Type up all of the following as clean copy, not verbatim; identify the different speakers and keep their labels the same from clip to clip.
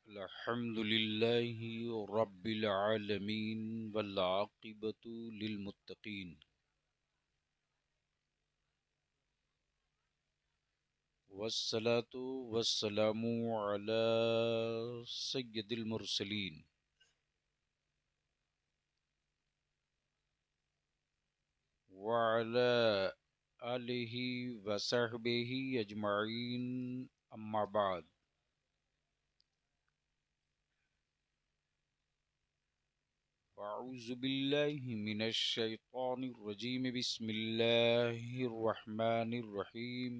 Speaker 1: अल्हम्दुलिल्लाहि रब्बिल आलमीन वल आक़िबतु लिल मुत्तक़ीन वस्सलातु वस्सलामु अला सय्यिदिल मुरसलीन व अला आलिहि व सहबिहि अजमाइन अम्मा बाद। अऊज़ु बिल्लाहि मिनश शैतानिर रजीम बिस्मिल्लाहिर रहमानिर रहीम।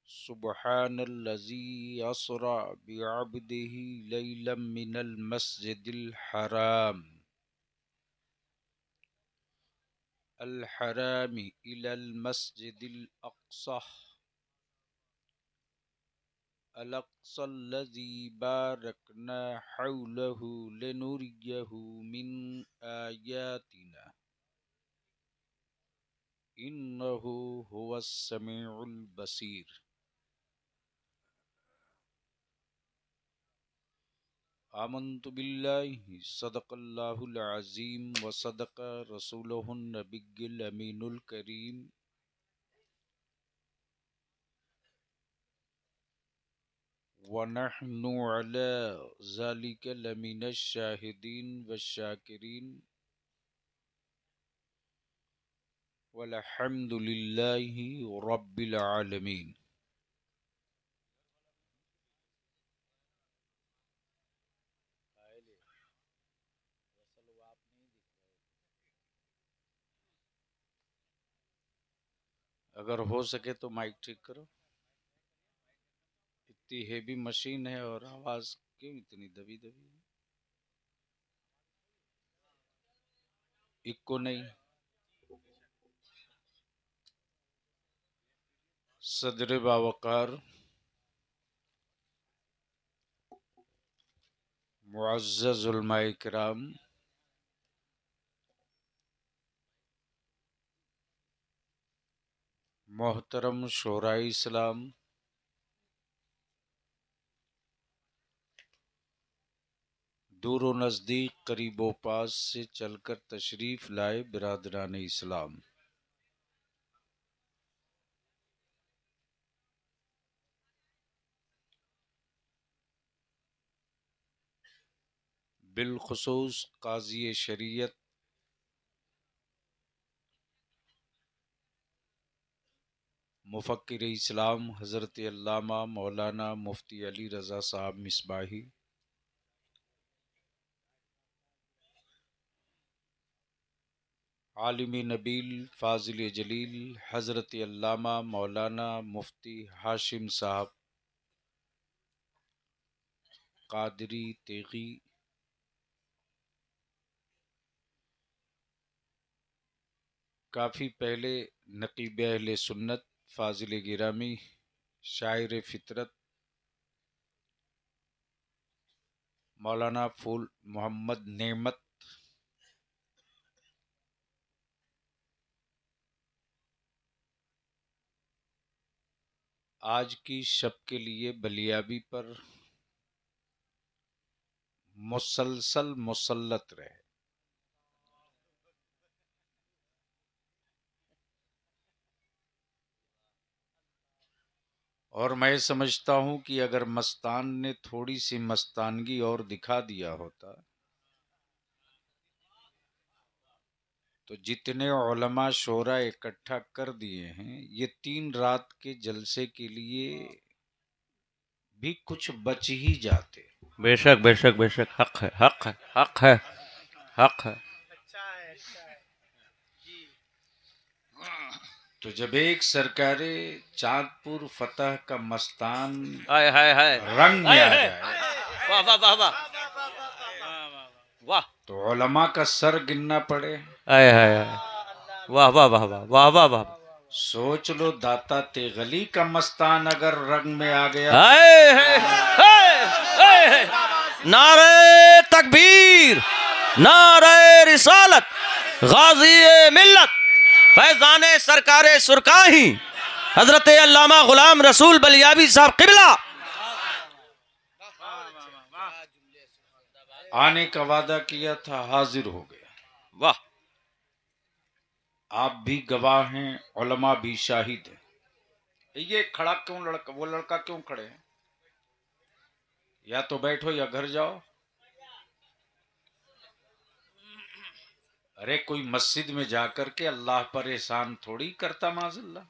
Speaker 1: सुब्हानल्लज़ी अस्रा बिअब्दिही लैलन मिनल मस्जिदिल हराम अल हरामी इलल मस्जिदिल अक़सा अल अक़सल्लज़ी बारकना हौलहु लिनुरियहु मिन आयातिना इन्नहु हुवस समीउल बसीर। आमन्तु बिल्लाहि सदक़ल्लाहुल अज़ीम व सदक़ रसूलुहुन नबिय्युल अमीनुल करीम। व नहनु अला ज़ालिका लमिनश शाहिदीन वश्शाकिरीन वल्हम्दुलिल्लाहि रब्बिल आलमीन। अगर हो सके तो माइक ठीक करो। इतनी हेवी मशीन है और आवाज क्यों इतनी दबी दबी है? इक्को नहीं। सदर बावकार मुअज़्ज़ज़ उलमाए किराम, मोहतरम शोराए इस्लाम, दूर व नज़दीक करीब व पास से चलकर तशरीफ़ लाए बिरादरान इस्लाम, बिलखुसूस काज़ी शरीयत मुफ़क्किर इस्लाम हज़रत अल्लामा मौलाना मुफ्ती अली रज़ा साहब मिसबाही, आलिम नबील फ़ाज़िल जलील हज़रत अल्लामा मौलाना मुफ्ती हाशिम साहब कादरी तेगी, काफ़ी पहले नक़ीब अहले सुन्नत फ़ाज़िल गिरामी शायर फितरत मौलाना फूल मोहम्मद नेमत, आज की शब के लिए बलियाबी पर मुसलसल मुसल्लत रहे। और मैं समझता हूँ कि अगर मस्तान ने थोड़ी सी मस्तानगी और दिखा दिया होता तो जितने उलमा शोरा इकट्ठा कर दिए हैं, ये 3 रात के जलसे के लिए भी कुछ बच ही जाते।
Speaker 2: बेशक बेशक बेशक, हक है हक है हक है हक है।
Speaker 1: तो जब एक सरकारे चांदपुर फतह का मस्तान
Speaker 2: हाय हाय हाय
Speaker 1: रंग में आ जाए,
Speaker 2: वाह वाह वाह वाह वाह,
Speaker 1: तो उलमा का सर गिनना पड़े।
Speaker 2: हाय हाय हाय, वाह वाह वाह वाह वाह वाह वाह।
Speaker 1: सोच लो दाता तेगली का मस्तान अगर रंग में आ गया।
Speaker 2: हाय हाय हाय हाय, नारे तकबीर, नारे रिसालत, गाजी मिल्लत, फैजाने सरकारे सुरकाही, हजरत अल्लामा गुलाम रसूल बलियाबी साहब किबला
Speaker 1: आने का वादा किया था, हाजिर हो गया।
Speaker 2: वाह।
Speaker 1: आप भी गवाह हैं, उलमा भी शाहिद हैं। ये खड़ा क्यों लड़का, वो लड़का क्यों खड़े हैं? या तो बैठो या घर जाओ। अरे कोई मस्जिद में जाकर के अल्लाह पर एहसान थोड़ी करता माज़ल्ला।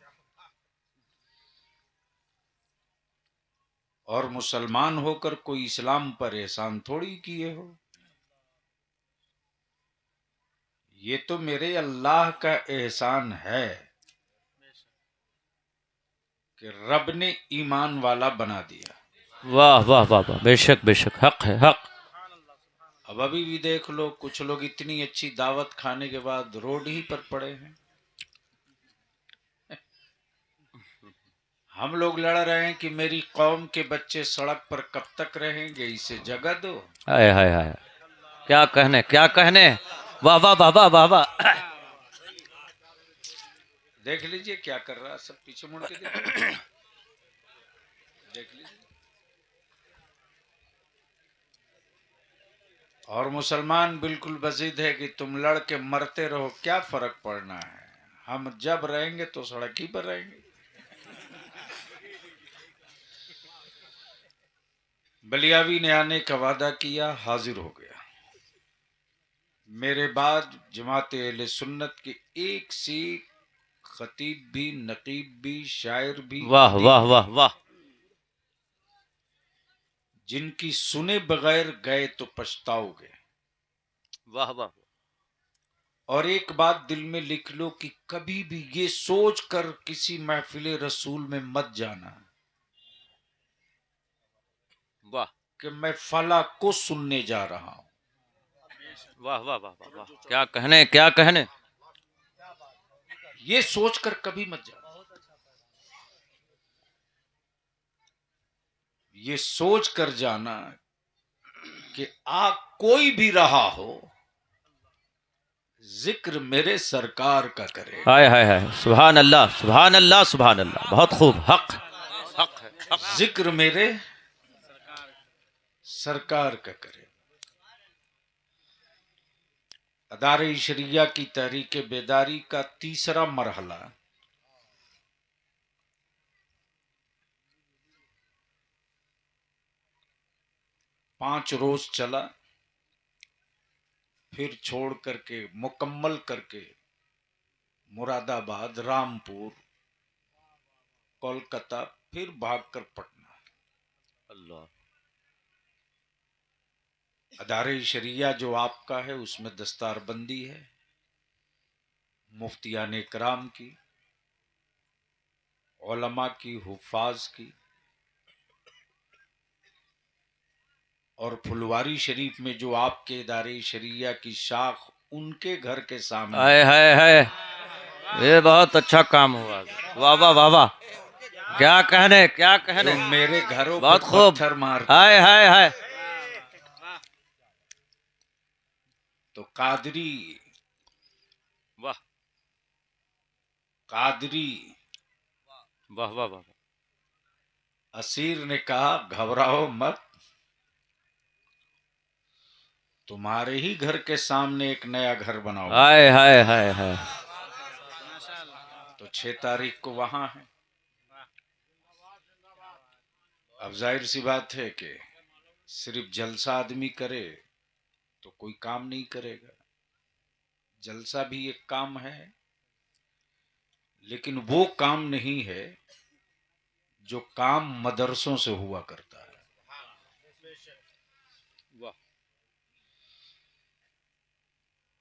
Speaker 1: और मुसलमान होकर कोई इस्लाम पर एहसान थोड़ी किए हो। ये तो मेरे अल्लाह का एहसान है कि रब ने ईमान वाला बना दिया।
Speaker 2: वाह वाह वाह वाह, बेशक बेशक, हक है हक।
Speaker 1: अब अभी भी देख लो, कुछ लोग इतनी अच्छी दावत खाने के बाद रोड ही पर पड़े हैं। हम लोग लड़ रहे हैं कि मेरी कौम के बच्चे सड़क पर कब तक रहेंगे, इसे जगह दो।
Speaker 2: हाय हाय हाय, क्या कहने क्या कहने। वाह वाह वाह वाह वाह वाह।
Speaker 1: देख लीजिए क्या कर रहा है, सब पीछे मुड़ के देखिए, देख लीजिए। और मुसलमान बिल्कुल बजीद है कि तुम लड़ के मरते रहो, क्या फर्क पड़ना है, हम जब रहेंगे तो सड़क ही पर रहेंगे। बलियावी ने आने का वादा किया, हाजिर हो गया। मेरे बाद जमात अहले सुन्नत के एक से एक खतीब भी, नकीब भी, शायर भी,
Speaker 2: वाह
Speaker 1: अदीब
Speaker 2: वाह
Speaker 1: भी,
Speaker 2: वाह वाह।
Speaker 1: जिनकी सुने बगैर गए तो पछताओगे।
Speaker 2: वाह वाह।
Speaker 1: और एक बात दिल में लिख लो कि कभी भी ये सोच कर किसी महफिल रसूल में मत जाना
Speaker 2: वाह
Speaker 1: कि मैं फला को सुनने जा रहा हूं।
Speaker 2: वाह वाह वाह वाह वाह, क्या कहने क्या कहने।
Speaker 1: ये सोचकर कभी मत जाना। ये सोच कर जाना कि कोई भी रहा हो, जिक्र मेरे सरकार का करे।
Speaker 2: हाय हाय हाय, सुभान अल्लाह सुभान अल्लाह सुभान अल्लाह, बहुत खूब, हक हक है हक।
Speaker 1: जिक्र मेरे सरकार का करे। अदारे शरिया की तहरीक बेदारी का तीसरा मरहला 5 रोज चला, फिर छोड़ करके मुकम्मल करके मुरादाबाद, रामपुर, कोलकाता, फिर भागकर पटना।
Speaker 2: अल्लाह।
Speaker 1: अदारे शरिया जो आपका है उसमें दस्तारबंदी है, मुफ्तियान इकराम की, उलमा की, हुफ़ाज की। और फुलवारी शरीफ में जो आपके इदारे शरिया की शाख, उनके घर के सामने
Speaker 2: हाय हाय हाय, ये बहुत अच्छा काम हुआ। वाह वाह वाह वाह, क्या कहने क्या कहने।
Speaker 1: जो मेरे घरों पे
Speaker 2: बहुत खूब।
Speaker 1: पत्थर मारते
Speaker 2: हाय हाय हाय।
Speaker 1: तो कादरी
Speaker 2: वाह
Speaker 1: कादरी
Speaker 2: वाह वाह वाह।
Speaker 1: असीर ने कहा, घबराओ मत, तुम्हारे ही घर के सामने एक नया घर बनाऊंगा।
Speaker 2: हाय हाय हाय हाय।
Speaker 1: तो 6 तारीख को वहां है। अब जाहिर सी बात है कि सिर्फ जलसा आदमी करे तो कोई काम नहीं करेगा। जलसा भी एक काम है, लेकिन वो काम नहीं है जो काम मदरसों से हुआ करता है।
Speaker 2: वाह।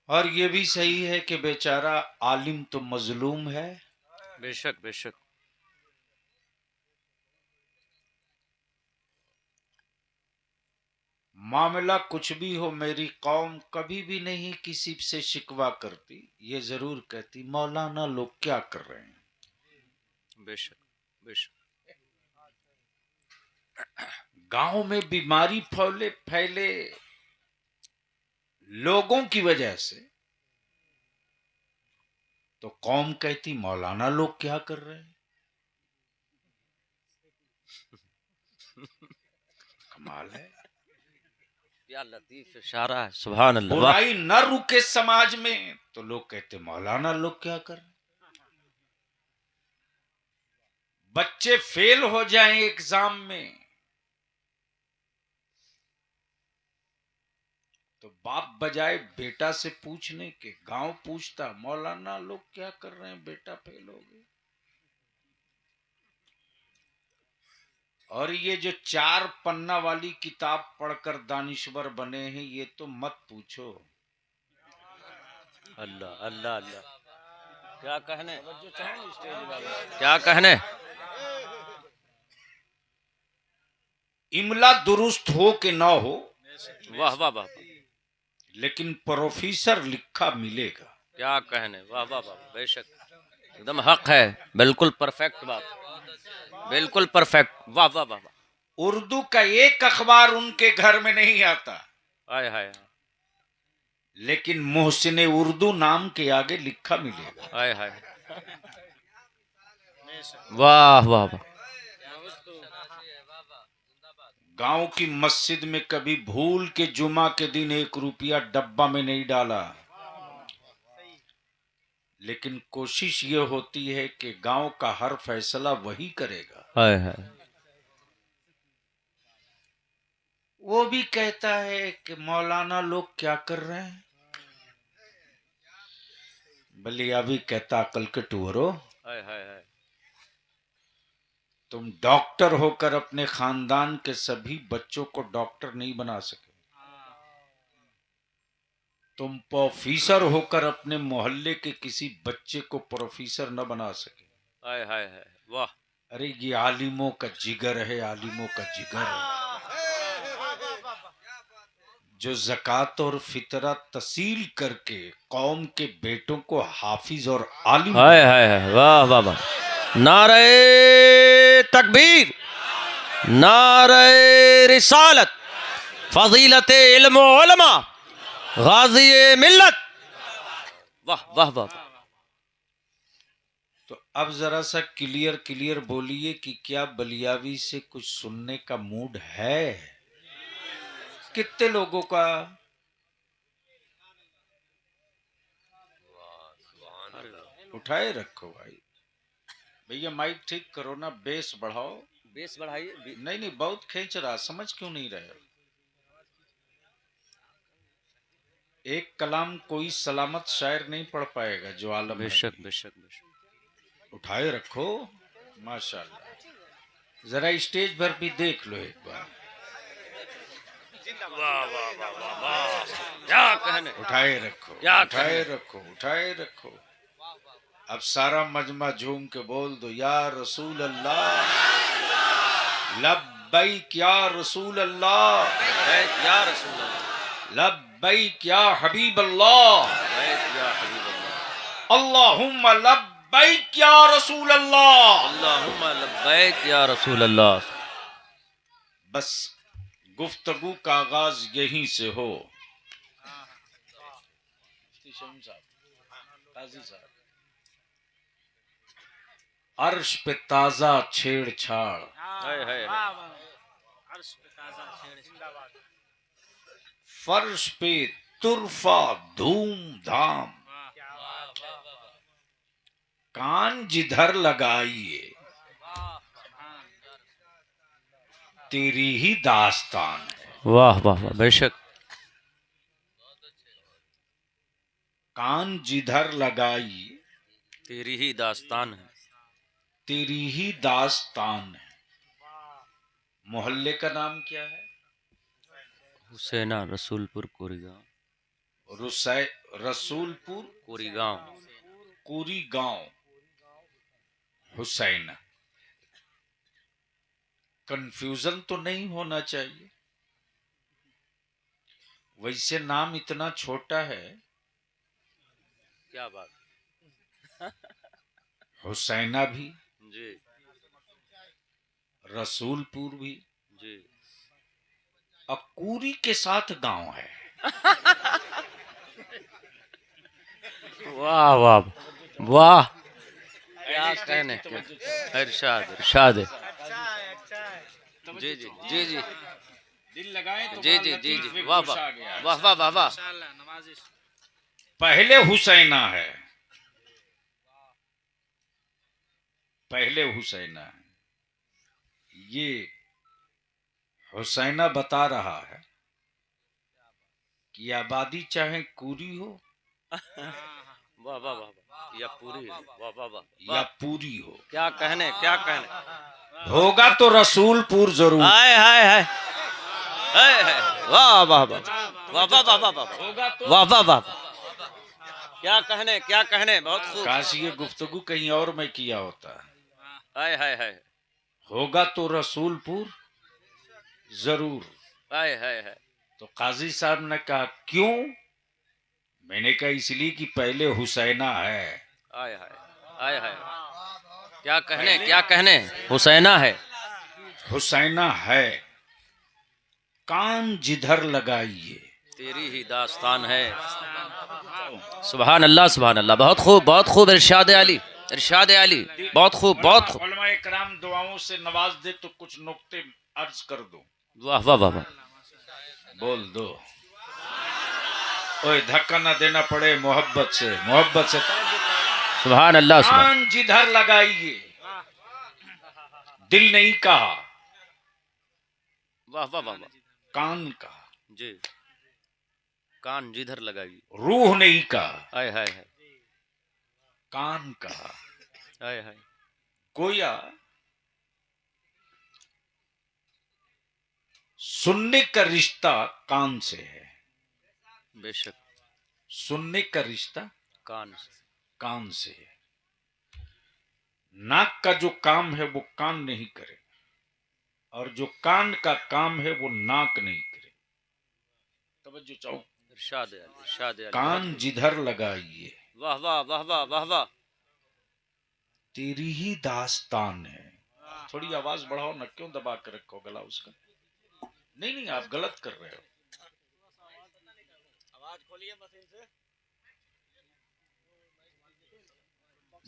Speaker 1: और ये भी सही है कि बेचारा आलिम तो मजलूम है,
Speaker 2: बेशक बेशक।
Speaker 1: मामला कुछ भी हो, मेरी कौम कभी भी नहीं किसी से शिकवा करती, ये जरूर कहती, मौलाना लोग क्या कर रहे हैं।
Speaker 2: बेशक बेशक।
Speaker 1: गांव में बीमारी फैले लोगों की वजह से, तो कौम कहती मौलाना लोग क्या कर रहे हैं। कमाल है,
Speaker 2: क्या लतीफ इशारा है, सुभान अल्लाह। वाह
Speaker 1: बुराई न रुके समाज में तो लोग कहते मौलाना लोग क्या कर रहे हैं? बच्चे फेल हो जाएं एग्जाम में तो बाप बजाय बेटा से पूछने के गांव पूछता मौलाना लोग क्या कर रहे हैं, बेटा फेल हो गए। और ये जो 4 पन्ना वाली किताब पढ़कर दानिश्वर बने हैं ये तो मत पूछो।
Speaker 2: अल्लाह अल्लाह अल्लाह, क्या कहने, क्या कहने।
Speaker 1: इमला दुरुस्त हो कि ना हो,
Speaker 2: वाह वाह वाह,
Speaker 1: लेकिन प्रोफेसर लिखा मिलेगा।
Speaker 2: क्या कहने, वाह वाह वाह, बेशक एकदम हक है, बिल्कुल परफेक्ट बात, बिल्कुल परफेक्ट, वाह वाह वाह वाह।
Speaker 1: उर्दू का एक अखबार उनके घर में नहीं आता,
Speaker 2: हाय हाय
Speaker 1: लेकिन मोहसिन उर्दू नाम के आगे लिखा मिलेगा।
Speaker 2: हाय हाय, वाह वाह वाह।
Speaker 1: गांव की मस्जिद में कभी भूल के जुमा के दिन 1 रुपया डब्बा में नहीं डाला, लेकिन कोशिश ये होती है कि गांव का हर फैसला वही करेगा।
Speaker 2: हाय हाय,
Speaker 1: वो भी कहता है कि मौलाना लोग क्या कर रहे हैं, भले अभी कहता अकल के टूरो,
Speaker 2: हाय हाय हाय,
Speaker 1: तुम डॉक्टर होकर अपने खानदान के सभी बच्चों को डॉक्टर नहीं बना सके, तुम प्रोफेसर होकर अपने मोहल्ले के किसी बच्चे को प्रोफेसर न बना सके।
Speaker 2: हाय हाय हाय, वाह।
Speaker 1: अरे ये आलिमों का जिगर है, आलिमों का जिगर है, जो ज़कात और फितरा तसील करके कौम के बेटों को हाफिज और आलिम।
Speaker 2: हाय हाय हाय, वाह वाह वाह, नारे तकबीर, नारे रिसालत, फजीलत इल्म व उलमा, गाजी मिल्लत, वाह वाह वाह।
Speaker 1: तो अब जरा सा क्लियर क्लियर बोलिए कि क्या बलियावी से कुछ सुनने का मूड है? कितने लोगों का? उठाए रखो भाई, भैया माइक ठीक करो ना, बेस बढ़ाओ।
Speaker 2: बेस बढ़ाइए।
Speaker 1: नहीं नहीं, बहुत खींच रहा, समझ क्यों नहीं रहे? एक कलाम कोई सलामत शायर नहीं पढ़ पाएगा जो आलम है।
Speaker 2: बेशक बेशक बेशक,
Speaker 1: उठाए रखो, माशाल्लाह। जरा स्टेज पर भी देख लो एक बार।
Speaker 2: वाह वाह वाह वाह वाह, क्या कहने,
Speaker 1: उठाए रखो,
Speaker 2: क्या
Speaker 1: उठाए रखो, उठाए रखो। अब सारा मजमा झूम के बोल दो, या रसूल अल्लाह, लब्बैक या रसूल अल्लाह,
Speaker 2: या रसूल अल्लाह,
Speaker 1: लब्बैक या हबीब अल्लाह,
Speaker 2: या हबीब अल्लाह,
Speaker 1: अल्लाहुम्मा लब्बैक या रसूल अल्लाह,
Speaker 2: अल्लाहुम्मा लब्बैक या रसूल अल्लाह।
Speaker 1: बस गुफ्तगू का आगाज यहीं से हो। अर्श पे ताजा छेड़छाड़, फर्श पे तुरफा धूमधाम, कान जिधर लगाइए तेरी ही दास्तान है।
Speaker 2: वाह वाह वाह, बेशक,
Speaker 1: कान जिधर लगाइए
Speaker 2: तेरी ही दास्तान है,
Speaker 1: तेरी ही दास्तान है। मोहल्ले का नाम क्या है?
Speaker 2: हुसैना, रसूलपुर कोरीगांव,
Speaker 1: रसूलपुर
Speaker 2: कोरीगांव,
Speaker 1: कोरी गांव, हुसैना। कंफ्यूजन तो नहीं होना चाहिए, वैसे नाम इतना छोटा है।
Speaker 2: क्या बात,
Speaker 1: हुसैना भी,
Speaker 2: जी
Speaker 1: रसूलपुर भी,
Speaker 2: जी,
Speaker 1: और कुरी के साथ गांव है।
Speaker 2: वाह वाह वाह, क्या कहने, क्या इरशाद इरशाद है। जी जी जी जी
Speaker 1: दिल लगाए तो
Speaker 2: जी जी जी जी वाह वाह वाह वाह वाह वाह।
Speaker 1: पहले हुसैना है, पहले हुसैना है। ये हुसैना बता रहा है कि आबादी चाहे पूरी हो
Speaker 2: वाह वाह वाह या पूरी है, वाह वाह वाह
Speaker 1: या
Speaker 2: वाह।
Speaker 1: पूरी हो,
Speaker 2: क्या कहने क्या कहने।
Speaker 1: होगा तो रसूलपुर जरूर।
Speaker 2: हाय हाय हाय हाय हाय। वाह वाह वाह वाह वाह वाह वाह वाह
Speaker 1: होगा तो
Speaker 2: वाह वाह वाह। क्या कहने क्या कहने, बहुत खूब।
Speaker 1: काश ये गुफ्तगू कहीं और में किया होता।
Speaker 2: हाय हाय हाय
Speaker 1: होगा तो रसूलपुर जरूर।
Speaker 2: हाय हाय हाय
Speaker 1: तो काजी साहब ने कहा क्यों? मैंने कहा इसलिए कि पहले हुसैना है।
Speaker 2: हाय हाय हाय हाय। क्या कहने क्या कहने, हुसैना है।
Speaker 1: हुसैना है, कान जिधर लगाइए।
Speaker 2: तेरी ही दास्तान है। सुभान अल्लाह सुभान अल्लाह। बहुत खूब बहुत खूब। इरशाद अली इरशाद अली। बहुत खूब बहुत खूब।
Speaker 1: उलमाए कराम दुआओं से नवाज दे तो कुछ नुक्ते अर्ज कर दो।
Speaker 2: वाह वाह वाह वाह।
Speaker 1: बोल दो। ओए धक्का ना देना पड़े, मोहब्बत से मोहब्बत से।
Speaker 2: सुभान अल्लाह सुभान।
Speaker 1: कान जिधर लगाइए, दिल नहीं कहा,
Speaker 2: वाह वाह वाह वाह।
Speaker 1: कान कहा।
Speaker 2: जी, कान जिधर लगाइए।
Speaker 1: रूह नहीं कहा,
Speaker 2: हाय हाय हाय
Speaker 1: कान कहा।
Speaker 2: हाय हाय।
Speaker 1: गोया सुनने का रिश्ता कान से है,
Speaker 2: बेशक।
Speaker 1: सुनने का रिश्ता
Speaker 2: कान से।
Speaker 1: कान से है। नाक का जो काम है वो कान नहीं करे, और जो कान का काम है वो नाक नहीं करे। तवज्जो चाहो।
Speaker 2: इरशाद अली इरशाद अली।
Speaker 1: कान जिधर लगाइए,
Speaker 2: वाह वाह वाह वाह वाह वाह।
Speaker 1: तेरी ही दास्तान है। थोड़ी आवाज बढ़ाओ ना, क्यों दबा कर रखो गला उसका? नहीं नहीं, आप गलत कर रहे हो।
Speaker 2: आवाज खोलिए मशीन से।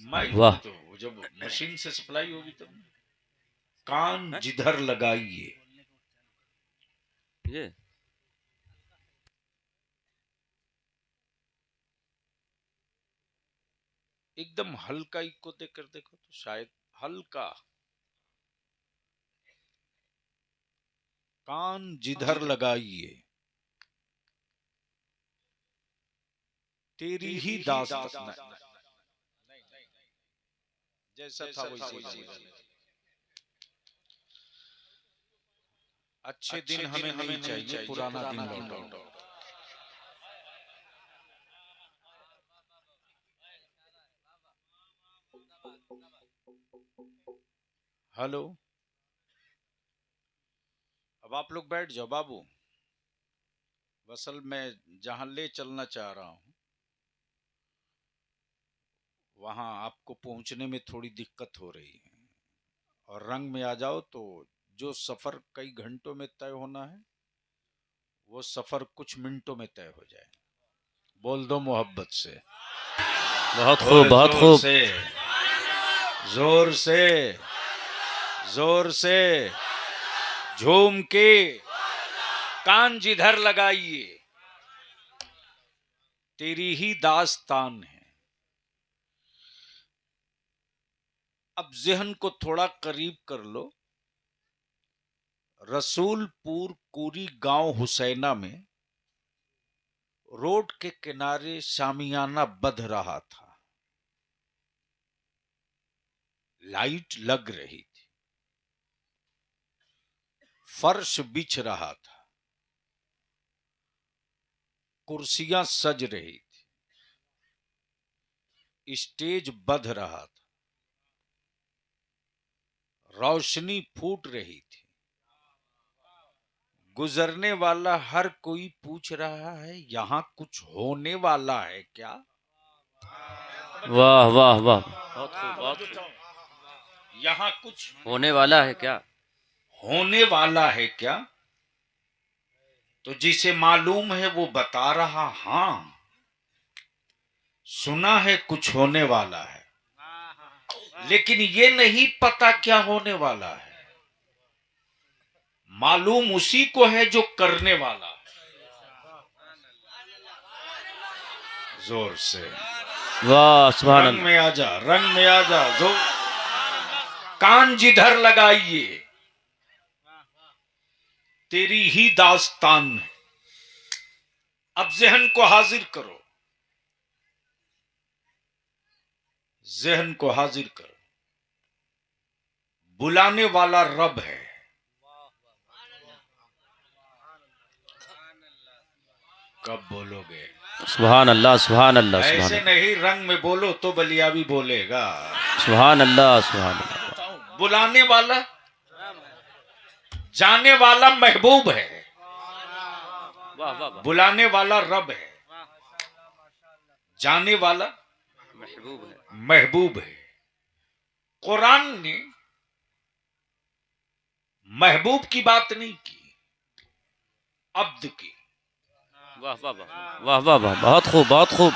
Speaker 1: माइक
Speaker 2: वाह।
Speaker 1: तो जब मशीन से सप्लाई होगी तब। कान जिधर लगाइए,
Speaker 2: ये
Speaker 1: एकदम हल्का इको देकर देखो तो शायद हल्का। कान जिधर लगाइए, तेरी ही दास्तान। जैसा था वैसे ही। अच्छे दिन हमें नहीं चाहिए, पुराना दिन लौटाओ। हेलो, अब आप लोग बैठ जाओ बाबू। असल मैं जहां ले चलना चाह रहा हूं वहां आपको पहुंचने में थोड़ी दिक्कत हो रही है, और रंग में आ जाओ तो जो सफर कई घंटों में तय होना है वो सफर कुछ मिनटों में तय हो जाए। बोल दो मोहब्बत से।
Speaker 2: बहुत खूब बहुत
Speaker 1: जोर
Speaker 2: खूब।
Speaker 1: से, जोर से, जोर से, झूम के, कान जिधर लगाइए, तेरी ही दास्तान है। अब जहन को थोड़ा करीब कर लो। रसूलपुर कुरी गांव हुसैना में रोड के किनारे शामियाना बंध रहा था। लाइट लग रही थी, फर्श बिछ रहा था, कुर्सियां सज रही थी, स्टेज बंध रहा था, रोशनी फूट रही थी। गुजरने वाला हर कोई पूछ रहा है यहां कुछ होने वाला है क्या?
Speaker 2: वाह वाह वाह। बहुत खूब बहुत खूब।
Speaker 1: यहां कुछ
Speaker 2: होने वाला है क्या?
Speaker 1: होने वाला है क्या? तो जिसे मालूम है वो बता रहा हां, सुना है कुछ होने वाला है, लेकिन ये नहीं पता क्या होने वाला है। मालूम उसी को है जो करने वाला। जोर से
Speaker 2: वाह सुभान
Speaker 1: रंग
Speaker 2: अल्लाह।
Speaker 1: में आ जा, रंग में आ जा। जोर, कान जिधर लगाइए तेरी ही दास्तान है। अब जहन को हाजिर करो, जहन को हाजिर करो। बुलाने वाला रब है। कब बोलोगे?
Speaker 2: सुभान अल्लाह सुभान अल्लाह सुभान
Speaker 1: ऐसे
Speaker 2: अल्लाह
Speaker 1: नहीं, रंग में बोलो तो बलिया भी बोलेगा।
Speaker 2: सुभान अल्लाह सुभान अल्लाह।
Speaker 1: बुलाने वाला, जाने वाला महबूब है।
Speaker 2: वाह वाह वाह।
Speaker 1: बुलाने वाला रब है, जाने वाला
Speaker 2: महबूब है।
Speaker 1: महबूब है। कुरान ने महबूब की बात नहीं की, अब्द की।
Speaker 2: वाह वाह वाह वाह वाह वाह। बहुत खूब बहुत खूब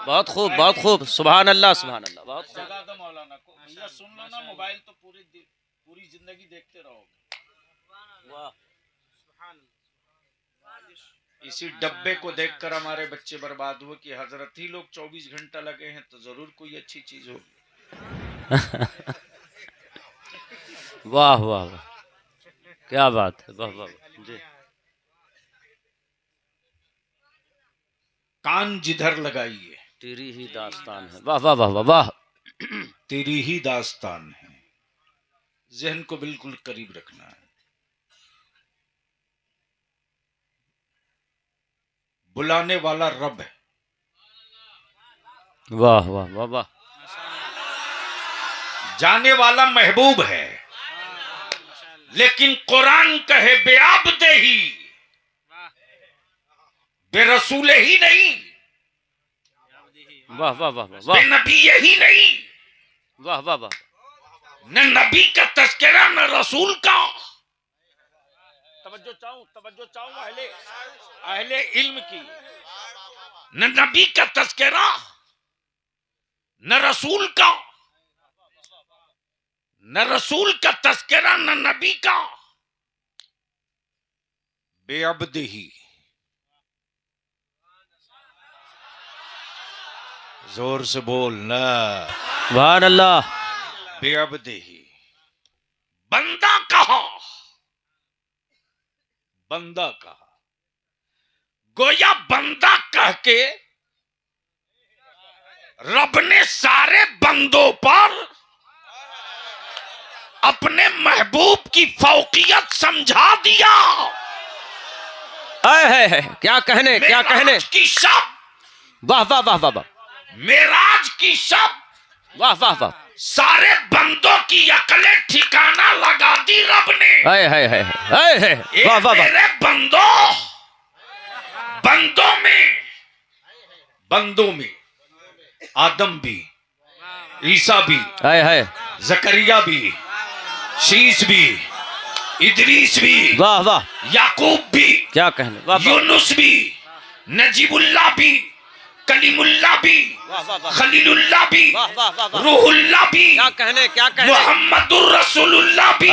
Speaker 2: बहुत खूब बहुत खूब। सुभान अल्लाह सुभान अल्लाह। बहुत खूब।
Speaker 1: जगा दो मौलाना को। भैया सुन लो ना, मोबाइल तो पूरी जिंदगी देखते रहोगे।
Speaker 2: वाह।
Speaker 1: इसी डब्बे को देखकर हमारे बच्चे बर्बाद हुए कि हजरत ही लोग 24 घंटा लगे हैं, तो जरूर कोई अच्छी चीज होगी।
Speaker 2: वाह वाह वाह, क्या बात है। वाह वाह वाह। जी।
Speaker 1: कान जिधर लगाइए
Speaker 2: तेरी ही दास्तान है। वाह वाह वाह वाह वाह।
Speaker 1: तेरी ही दास्तान है। जहन को बिल्कुल करीब रखना है। बुलाने वाला रब है।
Speaker 2: वाह वाह वाह वाह।
Speaker 1: जाने वाला महबूब है। लेकिन कुरान कहे बेआबदे ही, बेरसूल ही नहीं,
Speaker 2: वाह वाह वाह वाह वाह।
Speaker 1: बेनबी ही नहीं।
Speaker 2: वाह वाह वाह।
Speaker 1: न नबी का तस्करा न रसूल का। तवज्जो चाहूं अहले इल्म की। न नबी का तस्करा न रसूल का, न रसूल का तस्करा न नबी का। बेअब्द ही। जोर से बोलना।
Speaker 2: सुभान अल्लाह।
Speaker 1: बेअब्द ही। बंदा कहा, बंदा कहा। गोया बंदा कह के रब ने सारे बंदों पर अपने महबूब की फौकियत समझा दिया।
Speaker 2: है क्या कहने क्या कहने।
Speaker 1: मेराज की शब,
Speaker 2: वाह वाह वाह वाह वाह।
Speaker 1: मेराज की शब
Speaker 2: वाह वाह वाह।
Speaker 1: सारे बंदों की अकलें ठिकाना लगा दी रब ने।
Speaker 2: है वाह वाह वाह।
Speaker 1: मेरे बंदों में आदम भी, ईसा भी,
Speaker 2: है
Speaker 1: जकरिया भी, शीश भी, इदरीस भी,
Speaker 2: वाह वाह।
Speaker 1: याकूब भी,
Speaker 2: क्या कहने। वाह वाह
Speaker 1: यूनुस भी, नजीबुल्लाह भी, कलीमुल्लाह भी,
Speaker 2: वाह वाह वाह
Speaker 1: खलीलुल्लाह भी,
Speaker 2: वाह वाह वाह वाह।
Speaker 1: रूहुल्लाह भी,
Speaker 2: क्या कहने क्या कहने।
Speaker 1: मुहम्मदुर रसूलुल्लाह भी।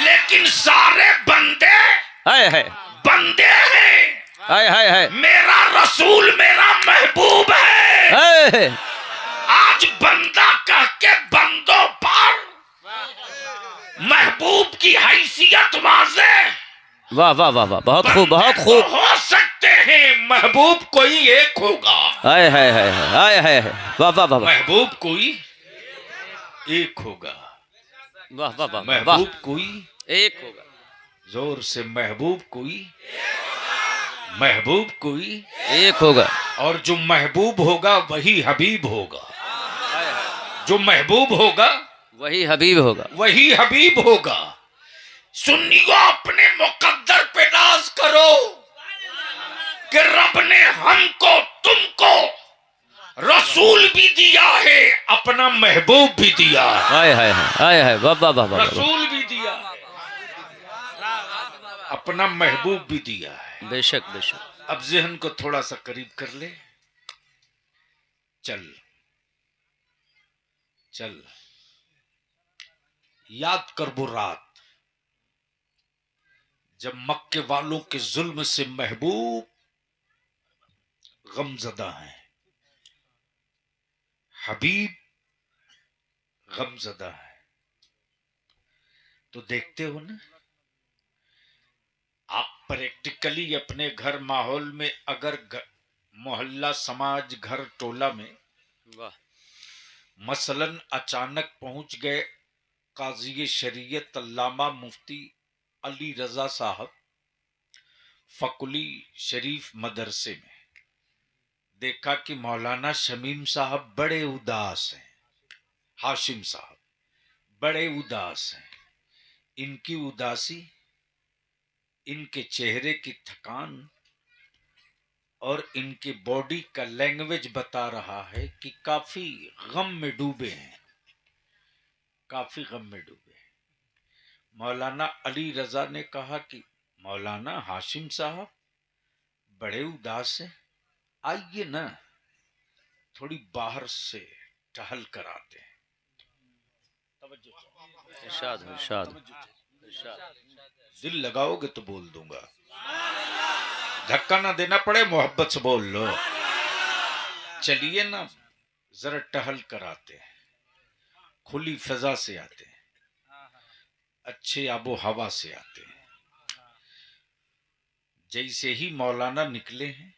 Speaker 1: लेकिन सारे बंदे
Speaker 2: है
Speaker 1: बंदे हैं।
Speaker 2: है
Speaker 1: मेरा रसूल मेरा महबूब है। आज बंदा कह के बंदों पर महबूब की हैसियत वाज़े।
Speaker 2: वाह वाह वाह वाह। बहुत खूब बहुत खूब।
Speaker 1: हो सकते हैं महबूब कोई एक होगा।
Speaker 2: है वाह वाह वाह।
Speaker 1: महबूब कोई एक होगा।
Speaker 2: वाह वाह वाह।
Speaker 1: महबूब कोई
Speaker 2: एक होगा।
Speaker 1: जोर से महबूब कोई
Speaker 2: एक होगा।
Speaker 1: और जो महबूब होगा वही हबीब होगा। जो महबूब होगा
Speaker 2: वही हबीब होगा।
Speaker 1: वही हबीब होगा। सुन्नियों, अपने मुकद्दर पे नाज करो कि रब ने हमको तुमको रसूल भी दिया है, अपना महबूब भी दिया है।
Speaker 2: है वाह वाह वाह वाह।
Speaker 1: रसूल भी दिया, अपना महबूब भी दिया है।
Speaker 2: बेशक बेशक।
Speaker 1: अब जहन को थोड़ा सा करीब कर ले। चल चल, याद कर वो रात जब मक्के वालों के जुल्म से महबूब गमजदा है, हबीब गमजदा है, तो देखते हो ना आप प्रैक्टिकली अपने घर माहौल में अगर मोहल्ला समाज घर टोला में
Speaker 2: वाह
Speaker 1: मसलन अचानक पहुंच गए काजी शरीयत अल्लामा मुफ्ती अली रजा साहब फकुली शरीफ मदरसे में, देखा कि मौलाना शमीम साहब बड़े उदास हैं, हाशिम साहब बड़े उदास हैं, इनकी उदासी, इनके चेहरे की थकान और इनके बॉडी का लैंग्वेज बता रहा है कि काफी गम में डूबे हैं, काफी गम में डूबे हैं। मौलाना अली रजा ने कहा कि मौलाना हाशिम साहब बड़े उदास हैं, आइए ना थोड़ी बाहर से टहल कर आते हैं।
Speaker 2: इरशाद इरशाद इरशाद।
Speaker 1: दिल लगाओगे तो बोल दूंगा, धक्का ना देना पड़े, मोहब्बत से बोल लो। चलिए ना जरा टहल कर आते हैं, खुली फिजा से आते हैं, अच्छे आबो हवा से आते हैं। जैसे ही मौलाना निकले हैं,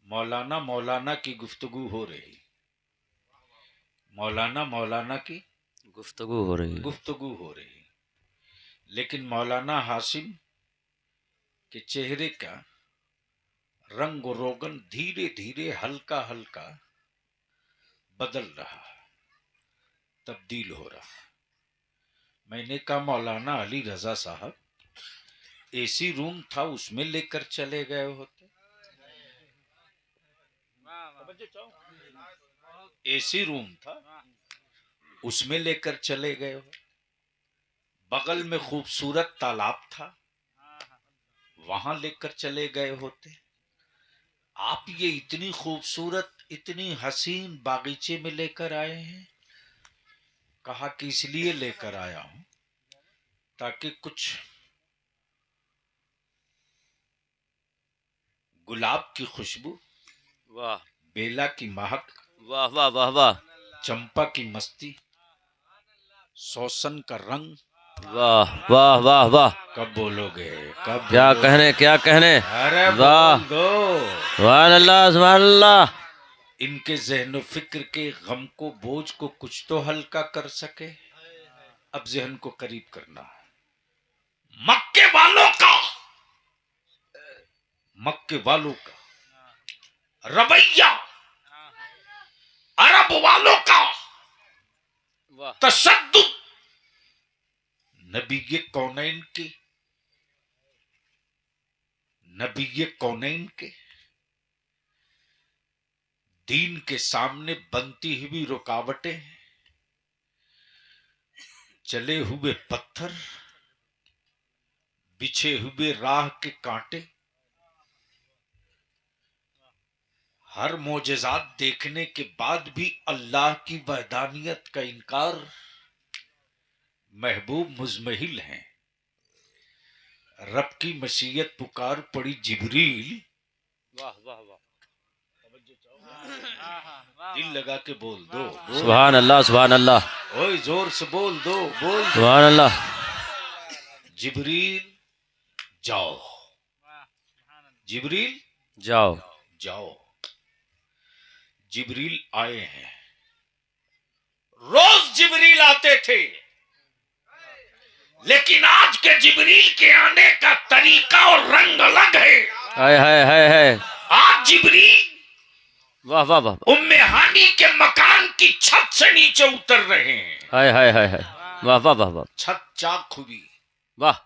Speaker 1: मौलाना की गुफ्तगू हो रही, मौलाना की
Speaker 2: गुफ्तगू हो रही है।
Speaker 1: गुफ्तगू हो रही, लेकिन मौलाना हाशिम के चेहरे का रंग रोगन धीरे धीरे हल्का हल्का बदल रहा, तब्दील हो रहा। मैंने कहा मौलाना अली रजा साहब, एसी रूम था उसमें लेकर चले गए होते। एसी रूम था उसमें लेकर चले गए हो, बगल में खूबसूरत तालाब था वहां लेकर चले गए होते। आप ये इतनी खूबसूरत इतनी हसीन बागीचे में लेकर आए हैं। कहा कि इसलिए लेकर आया हूं ताकि कुछ गुलाब की खुशबू,
Speaker 2: वाह
Speaker 1: बेला की महक,
Speaker 2: वाह वाह वाह वाह
Speaker 1: चंपा की मस्ती, सौसन का रंग।
Speaker 2: वाह वाह वाह वाह।
Speaker 1: कब बोलोगे, कब
Speaker 2: क्या
Speaker 1: बोलोगे?
Speaker 2: कहने क्या कहने।
Speaker 1: अरे
Speaker 2: वाह
Speaker 1: बोल दो।
Speaker 2: सुभान अल्लाह सुभान अल्लाह।
Speaker 1: इनके जहन फिक्र के गम को बोझ को कुछ तो हल्का कर सके। अब जहन को करीब करना है। मक्के वालों का रवैया, अरब वालों का
Speaker 2: वाह
Speaker 1: तशद्दुद, नबी कौनैन के दीन के सामने बनती हुई रुकावटें, चले हुए पत्थर, बिछे हुए राह के कांटे, हर मोजेज़ात देखने के बाद भी अल्लाह की वहदानियत का इनकार। महबूब मुजमहिल हैं, रब की मशीयत पुकार पड़ी जिब्रील।
Speaker 2: वाह वाह वाह।
Speaker 1: दिल लगा के बोल दो, बोल।
Speaker 2: सुभान अल्लाह सुभान अल्लाह।
Speaker 1: ओए जोर से बोल दो, बोल दो।
Speaker 2: सुभान अल्लाह।
Speaker 1: जिब्रील जाओ, जिब्रील
Speaker 2: जाओ
Speaker 1: जाओ। जिब्रील आए हैं। रोज जिब्रील आते थे, लेकिन आज के जिब्रील के आने का तरीका और रंग अलग है।
Speaker 2: है।
Speaker 1: आज जिब्रील
Speaker 2: वाह वाह वाह।
Speaker 1: उम्मे हानी के मकान की छत से नीचे उतर रहे हैं।
Speaker 2: है। वाह वाह वाह वाह।
Speaker 1: छत चाक खुबी,
Speaker 2: वाह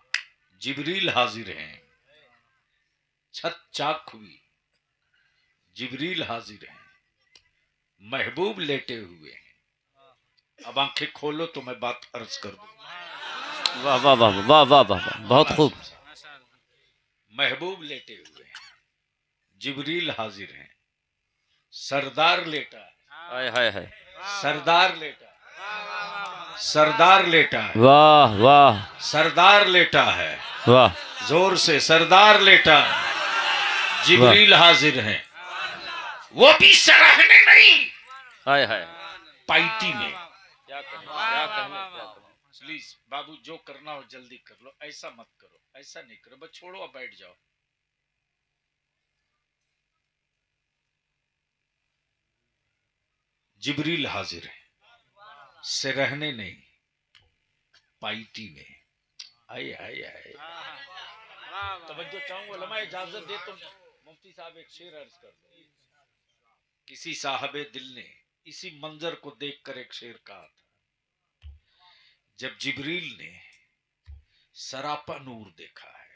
Speaker 1: जिब्रील हाजिर हैं। छत चाक खुबी, जिब्रील हाजिर हैं। महबूब लेटे हुए हैं। अब आंखें खोलो तो मैं बात अर्ज कर दूं।
Speaker 2: वाह वाह वाह वाह वाह वाह। बहुत खूब।
Speaker 1: महबूब लेटे हुए हैं, जिब्रील हाजिर हैं। सरदार लेटा है,
Speaker 2: है।
Speaker 1: सरदार लेटा, सरदार लेटा है,
Speaker 2: वाह वाह
Speaker 1: सरदार लेटा है,
Speaker 2: वाह
Speaker 1: जोर से सरदार लेटा है, जिब्रील हाजिर हैं, वो भी सराहने नहीं,
Speaker 2: हाय हाय
Speaker 1: पाइटी में।
Speaker 2: क्या कहना
Speaker 1: प्लीज बाबू, जो करना हो जल्दी कर लो, ऐसा मत करो, ऐसा नहीं करो, बस छोड़ो, अब बैठ जाओ। जिब्रील हाजिर है, सरहने नहीं, पाइटी में। आए आए आए, तवज्जो चाहूंगा, लम्हा इजाजत दे तो मुफ्ती साहब एक शेर अर्ज कर दो। किसी साहबे दिल ने इसी मंजर को देखकर एक शेर कहा था, जब जिब्रील ने सरापा नूर देखा है,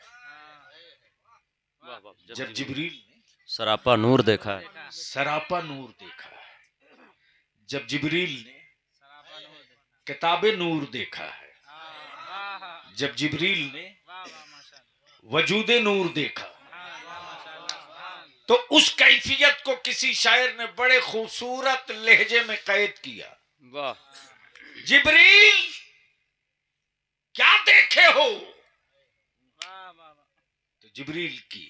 Speaker 1: जब जिब्रील ने
Speaker 2: सरापा नूर देखा है,
Speaker 1: सरापा नूर देखा है, जब जिब्रील ने किताबे नूर देखा है, जब जिब्रील ने वजूदे नूर देखा, तो उस कैफियत को किसी शायर ने बड़े खूबसूरत लहजे में कैद किया।
Speaker 2: वाह,
Speaker 1: जिब्रील क्या देखे हो? तो जिब्रील की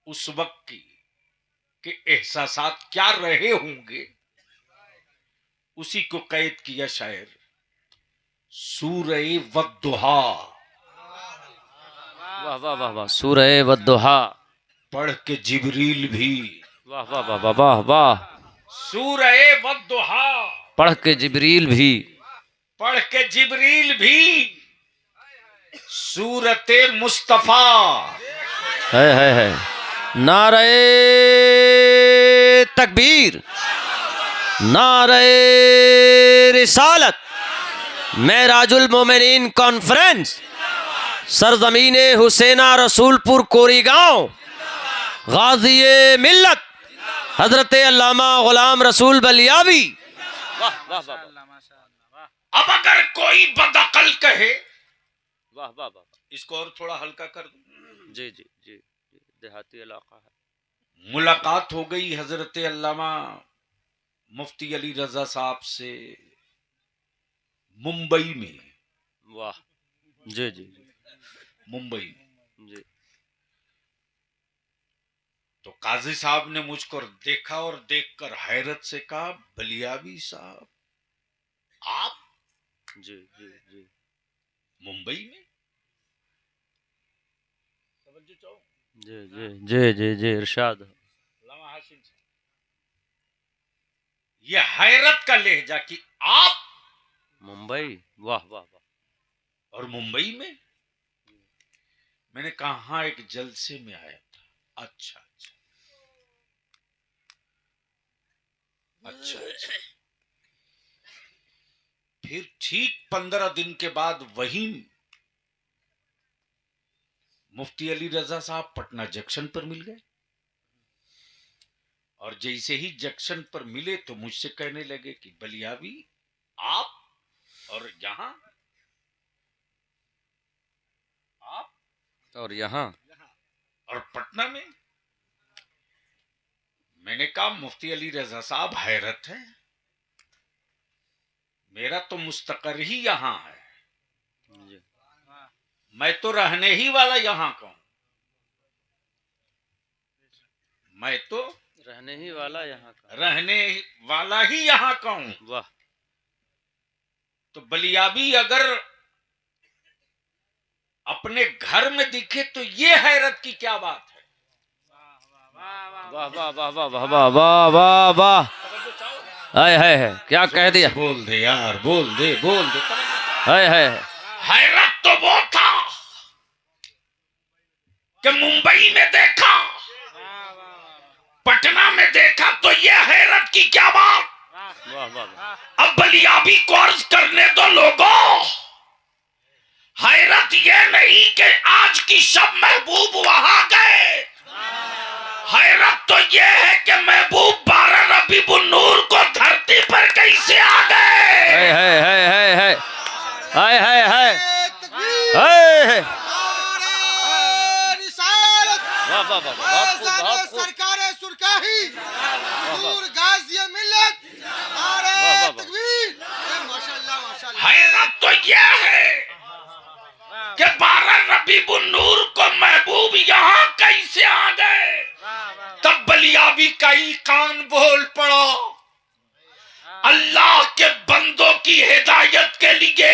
Speaker 1: उस वक्त की के एहसासात क्या रहे होंगे, उसी को कैद किया शायर। सूरह वद्दुहा,
Speaker 2: वाह वाह वाह वाह, सूरह वद्दुहा
Speaker 1: पढ़ के जिब्रील भी,
Speaker 2: वाह वाह वाह वाह वाह वाह,
Speaker 1: सूरह वद्दुहा
Speaker 2: पढ़ के जिब्रील भी,
Speaker 1: पढ़ के जिब्रील भी, सूरते मुस्तफा,
Speaker 2: है नारे तकबीर, नारे रिसालत, मेराजुल मोमिनीन कॉन्फ्रेंस, सरजमीने हुसैना रसूलपुर कोरीगांव, गाजी मिल्लत हजरत अल्लामा गुलाम रसूल बलियावी। वाह वाह वाह,
Speaker 1: अब अगर कोई बदअकल कहे,
Speaker 2: वाह वाह वाह,
Speaker 1: इसको और थोड़ा हल्का कर दो।
Speaker 2: जी जी जी, देहाती इलाका है।
Speaker 1: मुलाकात हो गई हजरत अल्लामा मुफ्ती अली रजा साहब से मुंबई में।
Speaker 2: वाह, जी जी
Speaker 1: मुंबई
Speaker 2: जी,
Speaker 1: तो काजी साहब ने मुझको देखा और देखकर हैरत से कहा, बलियावी साहब आप
Speaker 2: जी जी जी,
Speaker 1: मुंबई में?
Speaker 2: जी जी जी जी जी, इरशाद।
Speaker 1: ये हैरत का लहजा कि आप
Speaker 2: मुंबई, वाह वाह वाह,
Speaker 1: और मुंबई में? मैंने कहा हाँ, एक जलसे में आया था। अच्छा अच्छा अच्छा अच्छा। फिर ठीक 15 दिन के बाद वही मुफ्ती अली रजा साहब पटना जंक्शन पर मिल गए, और जैसे ही जंक्शन पर मिले तो मुझसे कहने लगे कि बलियावी आप, और यहां आप,
Speaker 2: और यहाँ,
Speaker 1: और पटना में। मैंने कहा मुफ्ती अली रजा साहब हैरत है, मेरा तो मुस्तकर ही यहां है,
Speaker 2: जी,
Speaker 1: मैं तो रहने ही वाला यहां का हूं, मैं तो
Speaker 2: रहने ही वाला यहाँ का,
Speaker 1: रहने वाला ही यहां का हूं।
Speaker 2: वाह,
Speaker 1: तो बलियाबी अगर अपने घर में दिखे तो ये हैरत की क्या बात है।
Speaker 2: वाह वाह वाह वाह वाह वाह वाह वाह वाह, है क्या कह दिया,
Speaker 1: बोल दे यार, बोल दे बोल दे।
Speaker 2: है
Speaker 1: हैरत तो वो था कि मुंबई में देखा, पटना में देखा, तो ये हैरत की क्या बात।
Speaker 2: वाह वाह,
Speaker 1: अब बलियाबी को अर्ज करने दो लोगों, हैरत ये नहीं कि आज की शब महबूब वहां गए, हैरत तो ये है कि महबूब 12 रबीउन नूर को धरती पर कैसे आ गए।
Speaker 2: है वाह वाह वाह, बहुत खूब, बहुत खूब।
Speaker 3: सरकार इलाही हुजूर गाज़ी मिल्लत नारे
Speaker 2: वाह, वाह।
Speaker 3: तकबीर। माशाअल्लाह माशाअल्लाह।
Speaker 1: हैरत तो यह है कि 12 रबीउन नूर को महबूब यहाँ कैसे आ गए। तब बलियाबी कई कान बोल पड़ा, अल्लाह के बंदों की हिदायत के लिए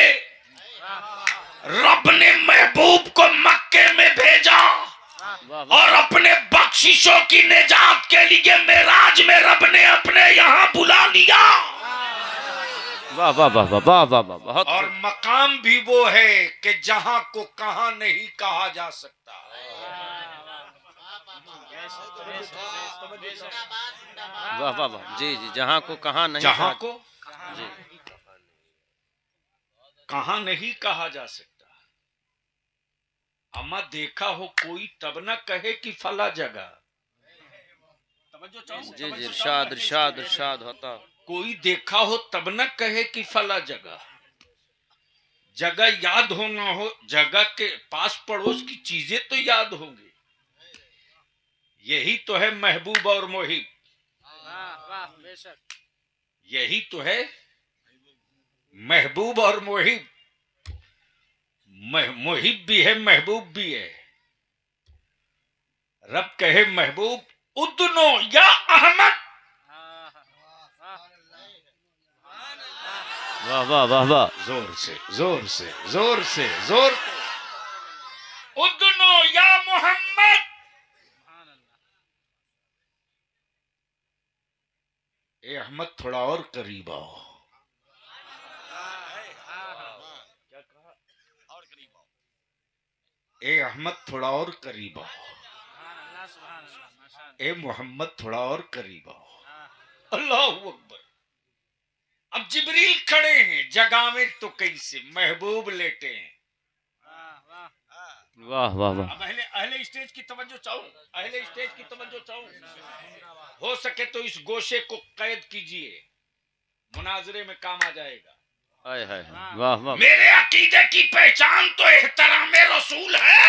Speaker 1: रब ने महबूब को मक्के में भेजा और अपने बख्शिशों की निजात के लिए मेराज में रब ने अपने यहाँ बुला लिया।
Speaker 2: वाह वाह वाह वाह वाह वाह वाह, बहुत
Speaker 1: और मकाम भी वो है कि जहां को कहां नहीं कहा जा सकता।
Speaker 2: वाह वाह वाह, जी जी, जहाँ को कहाँ नहीं
Speaker 1: जहां
Speaker 2: कहा-
Speaker 1: को
Speaker 2: जी
Speaker 1: कहां नहीं कहा जा सकता। अमा देखा हो कोई तब न कहे कि फला जगह।
Speaker 2: जी जी, इरशाद इरशाद इरशाद होता।
Speaker 1: कोई देखा हो तब न कहे कि फला जगह। जगह याद हो ना हो, जगह के पास पड़ोस की चीजें तो याद होंगी। यही तो है महबूब और मोहिब, यही तो है महबूब और मोहिब। मोहिब भी है, महबूब भी है। रब कहे महबूब उदनो या अहमद,
Speaker 2: वाह वाह वाह वाह,
Speaker 1: जोर से जोर से जोर से जोर, उदनो या मोहम्मद। ए अहमद थोड़ा और करीब आओ। क्या कहा? और करीब आओ। ए अहमद थोड़ा और करीब आओ। ए मोहम्मद थोड़ा और करीब आओ। अल्लाह अकबर। अब जिब्रील खड़े हैं, जगावे तो कैसे, महबूब लेटे हैं।
Speaker 2: वाह वाह वाह,
Speaker 1: अब अहले स्टेज की तवज्जो चाहूं, अहले स्टेज की तवज्जो चाहूं। हो सके तो इस गोशे को कैद कीजिए, मुनाजरे में काम आ जाएगा।
Speaker 2: हाय हाय, वाह वाह,
Speaker 1: मेरे अकीदे की पहचान तो एहतरामे रसूल है।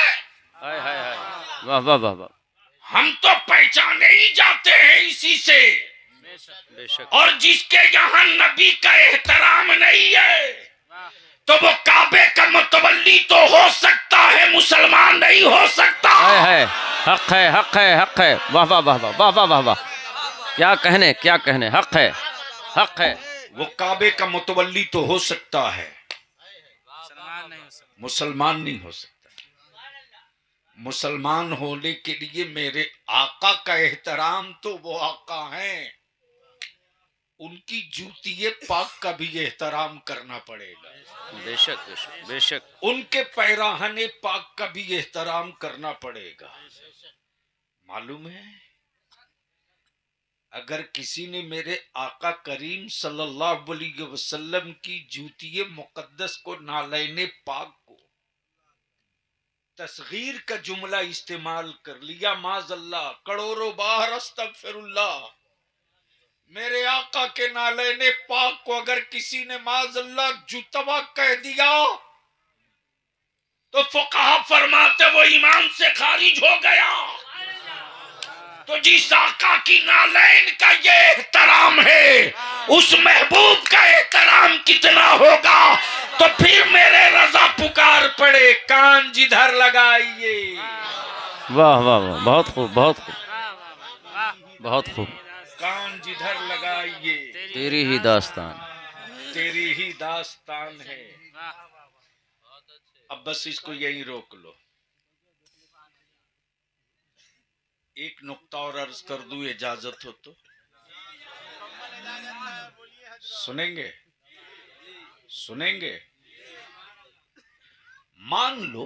Speaker 2: हाय हाय हाय, वाह वाह वाह वाह,
Speaker 1: हम तो पहचाने ही जाते हैं इसी से।
Speaker 2: बेशक,
Speaker 1: और जिसके यहाँ नबी का एहतराम नहीं है तो वो काबे का मुतवल्ली तो हो सकता है, मुसलमान नहीं हो सकता।
Speaker 2: हाय हाय, हक है हक है हक है, वाह वाह वाह वाह वाह वाह वाह वाह, क्या कहने क्या कहने, हक है हक है।
Speaker 1: वो काबे का मुतवल्ली तो हो सकता है, मुसलमान नहीं हो सकता। मुसलमान होने के लिए मेरे आका का एहतराम तो वो आका हैं, उनकी जूतिये पाक का भी एहतराम करना पड़ेगा।
Speaker 2: बेशक बेशक बेशक,
Speaker 1: उनके पैराहने पाक का भी एहतराम करना पड़ेगा। मालूम है, अगर किसी ने मेरे आका करीम सल्लल्लाहु अलैहि वसल्लम की जूतिये मुकद्दस को, नालैने पाक को तस्गीर का जुमला इस्तेमाल कर लिया, माज़अल्लाह, करोड़ों बार अस्तगफिरुल्लाह, मेरे आका के नालैने पाक को अगर किसी ने माज़अल्लाह जुतवा कह दिया तो फुक़हा फरमाते वो ईमान से खारिज हो गया। तो जिस आका की नालैन का ये एहतराम है, उस महबूब का एहतराम कितना होगा। तो फिर मेरे रजा पुकार पड़े, कान जिधर लगाइए।
Speaker 2: वाह वाह वाह, बहुत खूब बहुत खूब बहुत खूब,
Speaker 1: कान जिधर लगाइए,
Speaker 2: तेरी ही दास्तान।
Speaker 1: तेरी ही दास्तान है। अब बस इसको यहीं रोक लो। एक नुक्ता और अर्ज कर दूं, इजाजत हो तो सुनेंगे? सुनेंगे? मान लो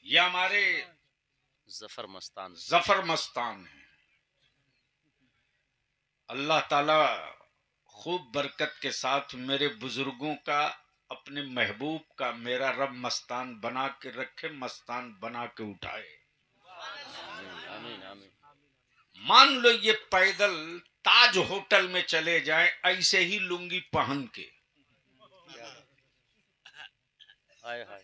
Speaker 1: ये हमारे
Speaker 2: जफर मस्तान,
Speaker 1: जफर मस्तान है। अल्लाह ताला खूब बरकत के साथ मेरे बुजुर्गों का, अपने महबूब का मेरा रब मस्तान बना के रखे, मस्तान बना के उठाए।
Speaker 2: आमीन आमीन।
Speaker 1: मान लो ये पैदल ताज होटल में चले जाएं ऐसे ही लुंगी पहन के,
Speaker 2: हाय हाय,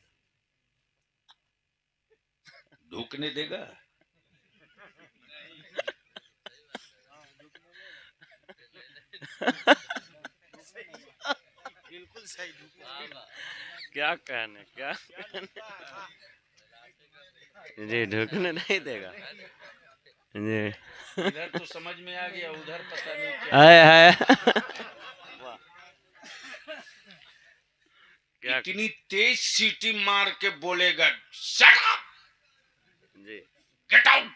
Speaker 1: ढूकने देगा?
Speaker 3: बिल्कुल सही।
Speaker 2: क्या कहने, क्या जी ढूकने नहीं देगा जी।
Speaker 1: इधर तो समझ में आ गया, उधर पता नहीं क्या।
Speaker 2: हाय हाय वाह, क्या
Speaker 1: इतनी तेज सीटी मार के बोलेगा, शट अप,
Speaker 2: जी
Speaker 1: गेट आउट।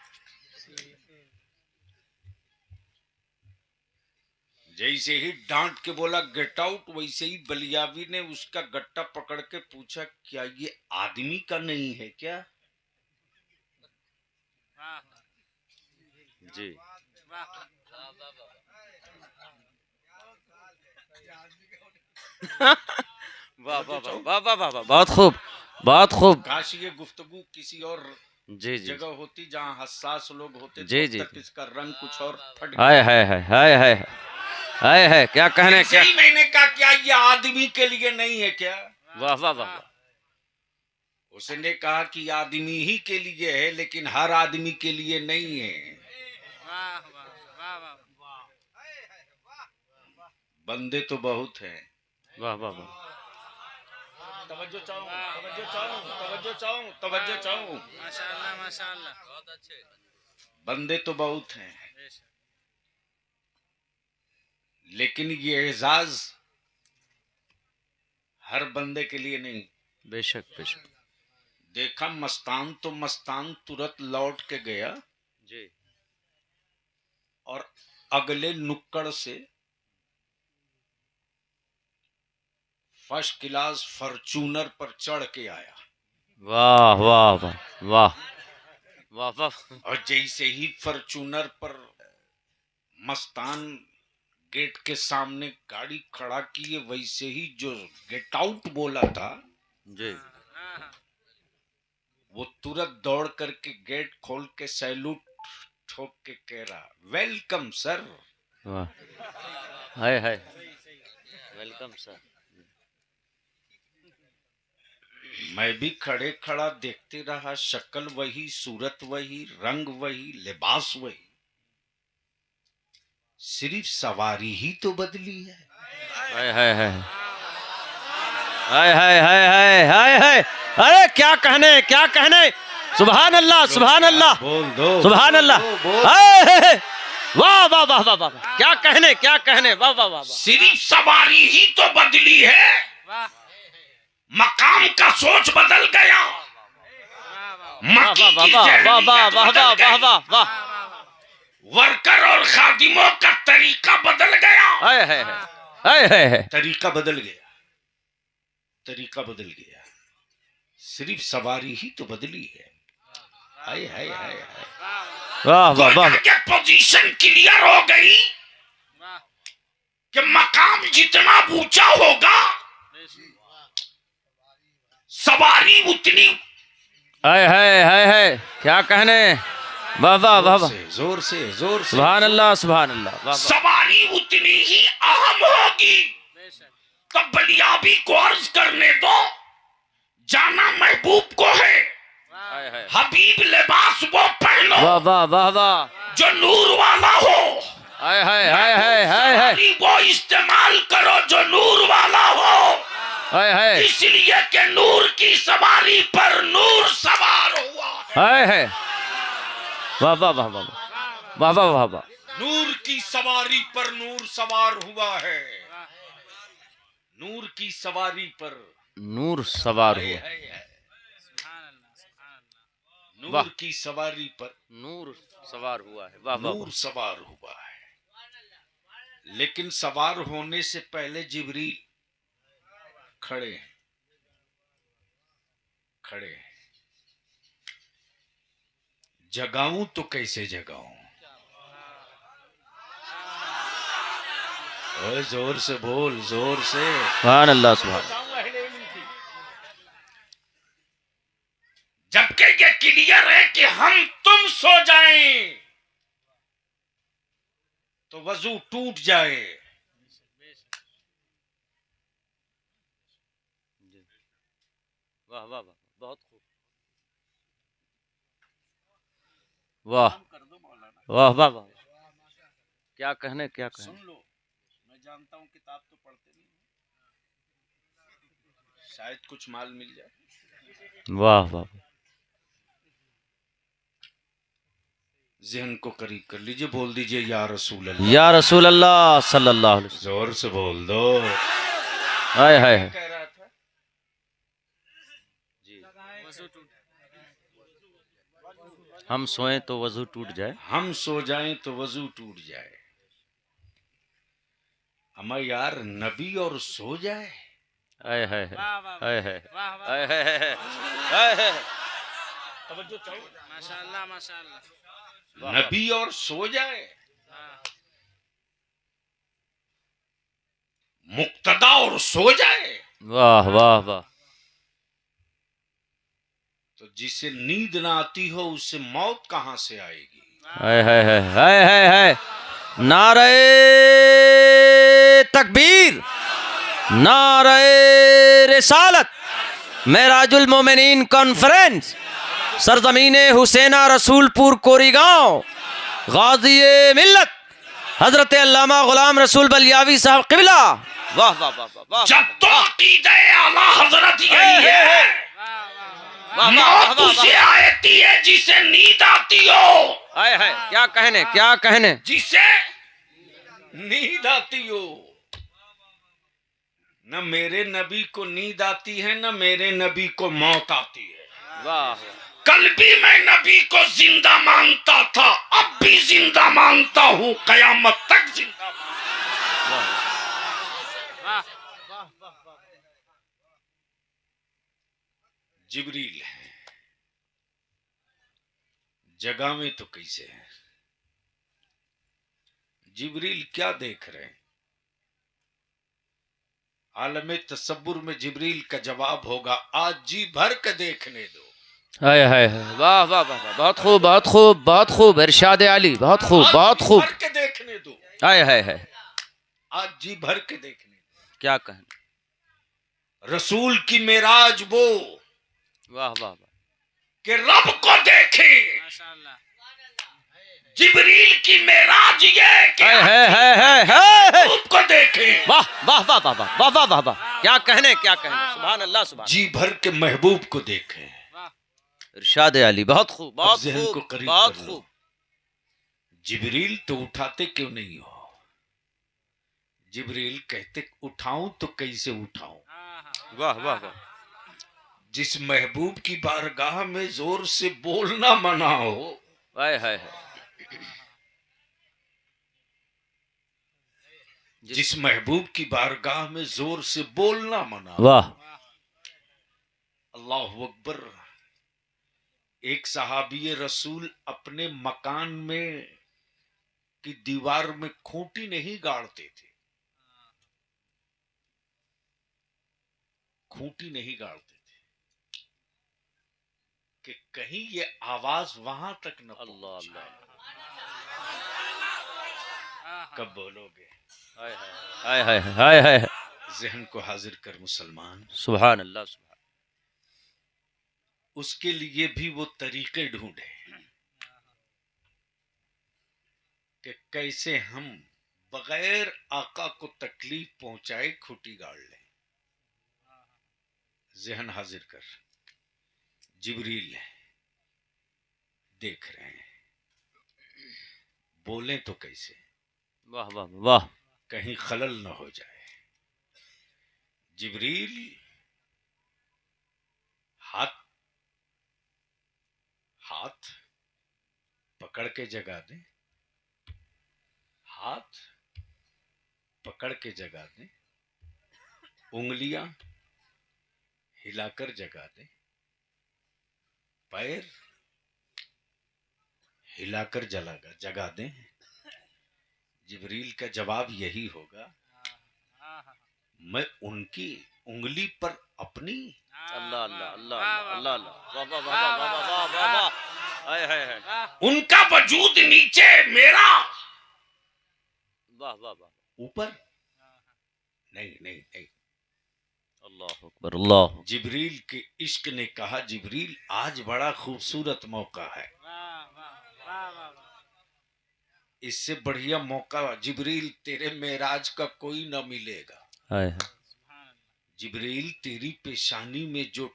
Speaker 1: जैसे ही डांट के बोला गेट आउट, वैसे ही बलियावी ने उसका गट्टा पकड़ के पूछा, क्या ये आदमी का नहीं है क्या?
Speaker 2: जी। वाह वाह वाह वाह वाह वाह वाह, बहुत खूब, बहुत खूब।
Speaker 1: काश ये गुफ्तगू किसी और
Speaker 2: जी जी
Speaker 1: जगह होती जहाँ हसास लोग होते,
Speaker 2: जी
Speaker 1: तो
Speaker 2: जी
Speaker 1: अब तक इसका रंग कुछ और फट
Speaker 2: हाय
Speaker 1: गया।
Speaker 2: हाय हाय हाय हाय हाय हाय, क्या कहने,
Speaker 1: इनसे
Speaker 2: क्या
Speaker 1: ही मैंने कहा, क्या ये आदमी के लिए नहीं है क्या?
Speaker 2: वाह वाह वाह वाह।
Speaker 1: उसने कहा कि आदमी ही के लिए है, लेकिन हर आदमी के लिए नहीं है। बंदे तो बहुत हैं।
Speaker 2: वाह वाह वाह,
Speaker 1: तवज्जो चाहूं, तवज्जो चाहूं, तवज्जो चाहूं, तवज्जो चाहूं।
Speaker 3: माशाअल्लाह माशाअल्लाह, बहुत अच्छे।
Speaker 1: बंदे तो बहुत हैं, लेकिन ये एजाज हर बंदे के लिए नहीं।
Speaker 2: बेशक बेशक
Speaker 1: देखा मस्तान तो मस्तान तुरंत लौट के गया
Speaker 2: जी।
Speaker 1: और अगले नुक्कड़ से फर्स्ट क्लास फॉर्चूनर पर चढ़ के आया।
Speaker 2: वाह वाह वाह वाह वाह वाह,
Speaker 1: और जैसे ही फॉर्चूनर पर मस्तान गेट के सामने गाड़ी खड़ा किए, वैसे ही जो गेट आउट बोला था,
Speaker 2: जी
Speaker 1: वो तुरंत दौड़ करके गेट खोल के सैल्यूट ठोक के कह रहा, वेलकम सर।
Speaker 2: वाह, हाय हाय, वेलकम सर।
Speaker 1: मैं भी खड़े खड़ा देखते रहा, शक्ल वही, सूरत वही, रंग वही, लिबास वही, सिर्फ सवारी ही तो बदली है।
Speaker 2: हाय हाय हाय हाय हाय हाय हाय हाय हाय, अरे क्या कहने, क्या कहने, सुभान अल्लाह सुभान अल्लाह
Speaker 1: बोल दो,
Speaker 2: सुभान अल्लाह, हाय हाय हाय, वाह वाह वाह वाह वाह, क्या कहने, क्या कहने, वाह वाह वाह वाह।
Speaker 1: सिर्फ सवारी ही तो बदली है, मकाम का सोच बदल गया,
Speaker 2: वाह वाह वाह वाह वाह वाह वाह वाह वाह वाह,
Speaker 1: वर्कर और खादिमों का तरीका बदल गया।
Speaker 2: हाय हाय हाय हाय हाय,
Speaker 1: तरीका बदल गया, तरीका बदल गया, सिर्फ सवारी ही तो बदली है। हाय हाय हाय हाय,
Speaker 2: वाह वाह वाह,
Speaker 1: पोजीशन क्लियर हो गई कि मकाम जितना ऊंचा होगा, सवारी उतनी।
Speaker 2: हाय हाय हाय हाय, क्या कहने, वाह वाह वाह वाह,
Speaker 1: जोर से जोर से,
Speaker 2: सुभान अल्लाह सुभान अल्लाह, वाह वाह,
Speaker 1: सवारी उतनी ही अहम होगी। तब बलियाबी को अर्ज करने दो, जाना महबूब को है,
Speaker 2: हाय हाय,
Speaker 1: हबीब लिबास वो पहनो
Speaker 2: वाह वाह वाह वाह,
Speaker 1: जो नूर वाला हो,
Speaker 2: हाय हाय हाय हाय हाय हाय,
Speaker 1: सवारी वो इस्तेमाल करो जो नूर वाला हो,
Speaker 2: हाय हाय
Speaker 1: इसलिए कि नूर की सवारी पर नूर सवार हुआ है।
Speaker 2: हाय हाय, वाह वाह वाह वाह वाह वाह वाह वाह,
Speaker 1: नूर की सवारी पर नूर सवार हुआ है, नूर की सवारी पर
Speaker 2: नूर सवार हुआ,
Speaker 1: नूर की सवारी पर
Speaker 2: नूर सवार हुआ है, वाह वाह
Speaker 1: नूर
Speaker 2: वाह,
Speaker 1: सवार हुआ है। लेकिन सवार होने से पहले जिब्रील खड़े हैं, खड़े हैं। जगाऊं तो कैसे जगाऊं? ओए जोर से बोल, जोर से।
Speaker 2: सुभान अल्लाह सुभान,
Speaker 1: जबकि ये क्लियर है कि हम तुम सो जाएं तो वजू टूट जाए,
Speaker 2: वाह वाह वाह, बहुत खूब, वाह वाह वाह वाह, क्या कहने क्या कहने।
Speaker 1: सुन लो, मैं जानता हूँ किताब तो पढ़ते नहीं, शायद कुछ माल मिल जाए।
Speaker 2: वाह वाह,
Speaker 1: जहन को करीब कर लीजिए, बोल दीजिए या रसूल अल्लाह।
Speaker 2: या रसूल अल्लाह सल्लल्लाहु अलैहि वसल्लम।
Speaker 1: जोर से बोल दो।
Speaker 2: हाय हाय हाय।
Speaker 1: कह रहा था जी,
Speaker 3: वजू टूट
Speaker 2: हम सोए तो वजू टूट जाए।
Speaker 1: हम सो जाएं तो वजू टूट जाए। अमा यार नबी और सो जाए।
Speaker 2: हाय हाय हाय
Speaker 3: वाह वाह
Speaker 2: हाय हाय
Speaker 3: वाह वाह
Speaker 2: हाय हाय हाय हाय हाय।
Speaker 1: तवज्जो चाहो।
Speaker 3: माशाअल्लाह माशाअल्लाह।
Speaker 1: नबी और सो जाए,
Speaker 3: हाँ,
Speaker 1: मुक्तदा और सो जाए,
Speaker 2: वाह वाह वाह।
Speaker 1: तो जिसे नींद ना आती हो उससे मौत कहां से आएगी।
Speaker 2: हाय हाय हाय हाय हाय हाय। नारे तकबीर, नारे रिसालत, मेराजुल मोमिनीन कॉन्फ्रेंस, सरजमीने हुसैना रसूलपुर कोरीगांव, गाजी मिल्लत हजरत अल्लामा गुलाम रसूल बलियावी साहब किबला। वाह वाह वाह वाह वाह।
Speaker 1: जब तो अकीदे आला हजरत यही है,
Speaker 2: वाह, वाह,
Speaker 1: मौत
Speaker 2: वाह,
Speaker 1: उसे आती है जिसे नींद आती हो।
Speaker 2: हाय हाय, क्या कहने क्या कहने।
Speaker 1: जिसे नींद आती हो। न मेरे नबी को नींद आती है, न मेरे नबी को मौत आती है।
Speaker 2: वाह
Speaker 1: कल भी मैं नबी को जिंदा मानता था, अब भी जिंदा मानता हूँ, कयामत तक जिंदा मानता हूं।
Speaker 3: वाह
Speaker 1: जिब्रील है जगह में तो कैसे है। जिब्रील क्या देख रहे हैं। आलमे तसब्बुर में जिब्रील का जवाब होगा, आज जी भर के देखने दो।
Speaker 2: हाय हाय हाय, वाह वाह वाह वाह, बहुत खूब बहुत खूब बहुत खूब, इरशाद आली, बहुत खूब बहुत
Speaker 1: आज जी
Speaker 2: खूब।
Speaker 1: भर के देखने दो।
Speaker 2: हाय हाय हाय,
Speaker 1: आज जी भर के देखने दो।
Speaker 2: क्या कहने।
Speaker 1: रसूल की मेराज वो
Speaker 2: वाह वाह वाह।
Speaker 1: कि रब को देखे।
Speaker 3: माशाअल्लाह।
Speaker 1: जिब्रील की मेराज ये कि
Speaker 2: हाय हाय हाय हाय हाय।
Speaker 1: महबूब को देखे।
Speaker 2: वाह वाह वाह वाह वाह वाह वाह वाह वाह, क्या कहने क्या कहने। सुभान अल्लाह सुभान।
Speaker 1: जी भर के महबूब को देखे।
Speaker 2: इरशाद आली, बहुत खूब बहुत
Speaker 1: जहन को
Speaker 2: खूब
Speaker 1: करीब
Speaker 2: बहुत
Speaker 1: कर लो।
Speaker 2: खूब।
Speaker 1: जिब्रील तो उठाते क्यों नहीं हो। जिब्रील कहते उठाऊं तो कैसे उठाऊं।
Speaker 2: वाह वाह वाह।
Speaker 1: जिस महबूब की बारगाह में जोर से बोलना मना हो।
Speaker 2: हाय हाय हाय।
Speaker 1: जिस महबूब की बारगाह में जोर से बोलना मना हो।
Speaker 2: वाह।
Speaker 1: अल्लाह अकबर। एक सहाबी रसूल अपने मकान में की दीवार में खूंटी नहीं गाड़ते थे। खूंटी नहीं गाड़ते थे कि कहीं ये आवाज वहां तक न
Speaker 2: अल्लाह
Speaker 1: पहुंचे।
Speaker 2: अल्लाह।
Speaker 1: कब बोलोगे।
Speaker 2: हाय हाय हाय हाय हाय हाय।
Speaker 1: जहन को हाजिर कर मुसलमान।
Speaker 2: सुभान अल्लाह सुभान।
Speaker 1: उसके लिए भी वो तरीके ढूंढे कि कैसे हम बगैर आका को तकलीफ पहुंचाए खूंटी गाड़ लें। जहन हाजिर कर। जिब्रील देख रहे हैं, बोलें तो कैसे।
Speaker 2: वाह वाह वाह।
Speaker 1: कहीं खलल न हो जाए। जिब्रील हाथ हाथ पकड़ के जगा दे। हाथ पकड़ के जगा दे। उंगलियां हिलाकर जगा दे। पैर हिलाकर जगा दें। जिब्रील का जवाब यही होगा, मैं उनकी उंगली पर अपनी।
Speaker 2: अल्लाह अल्लाह अल्लाह अल्लाह अल्लाह। वाह वाह वाह वाह वाह वाह वाह। हाय हाय हाय।
Speaker 1: उनका वजूद नीचे, मेरा
Speaker 2: वाह वाह वाह।
Speaker 1: ऊपर। नहीं नहीं नहीं।
Speaker 2: अल्लाह अकबर अल्लाह।
Speaker 1: जिब्रील के इश्क ने कहा, जिब्रील आज बड़ा खूबसूरत मौका है।
Speaker 3: वाह वाह
Speaker 1: इससे बढ़िया मौका जिब्रील तेरे मेराज का कोई ना मिलेगा।
Speaker 2: हाय हाय।
Speaker 3: सुभान अल्लाह
Speaker 1: जिब्रील तेरी पेशानी में जो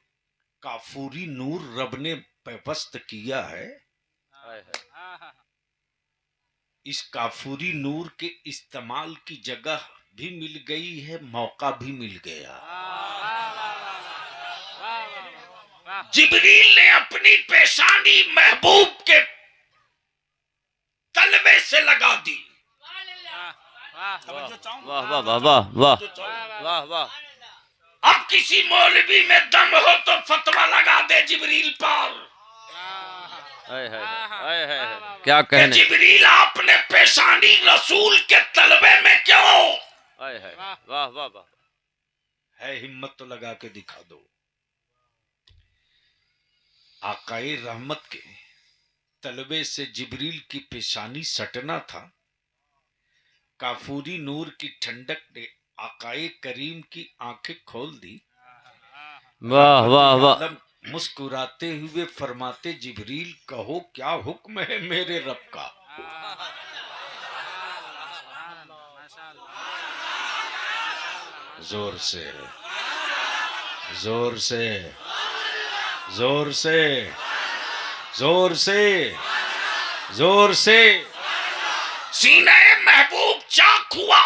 Speaker 1: काफूरी नूर रब ने पेवस्त किया है,
Speaker 2: हाय हाय।
Speaker 3: हाँ हाँ
Speaker 1: इस काफूरी नूर के इस्तेमाल की जगह भी मिल गई है, मौका भी मिल गया।
Speaker 3: वाह वाह वाह वाह वाह वाह
Speaker 1: जिब्रील ने अपनी पेशानी महबूब के तलवे से लगा दी।
Speaker 3: वाह वाह
Speaker 2: वाह वाह वाह वाह वाह वाह वाह।
Speaker 1: अब किसी मौलवी में दम हो तो फतवा लगा दे जिब्रील पर
Speaker 2: हाय हाय हाय हाय हाय। क्या
Speaker 1: कि
Speaker 2: कहने।
Speaker 1: जिब्रील आपने पेशानी रसूल के तलवे में क्यों?
Speaker 2: हाय हाय वाह वाह वाह।
Speaker 1: है हिम्मत तो लगा के दिखा दो। आकाए रहमत के तलवे से जिब्रील की पेशानी सटना था। काफूरी नूर की ठंडक ने आकाए करीम की आंखें खोल दी।
Speaker 2: वाह वाह वाह।
Speaker 1: आलम मुस्कुराते हुए फरमाते, जिब्रील कहो क्या हुक्म है मेरे रब का? जोर से जोर से जोर से जोर से जोर से सीने महबूब चाक हुआ,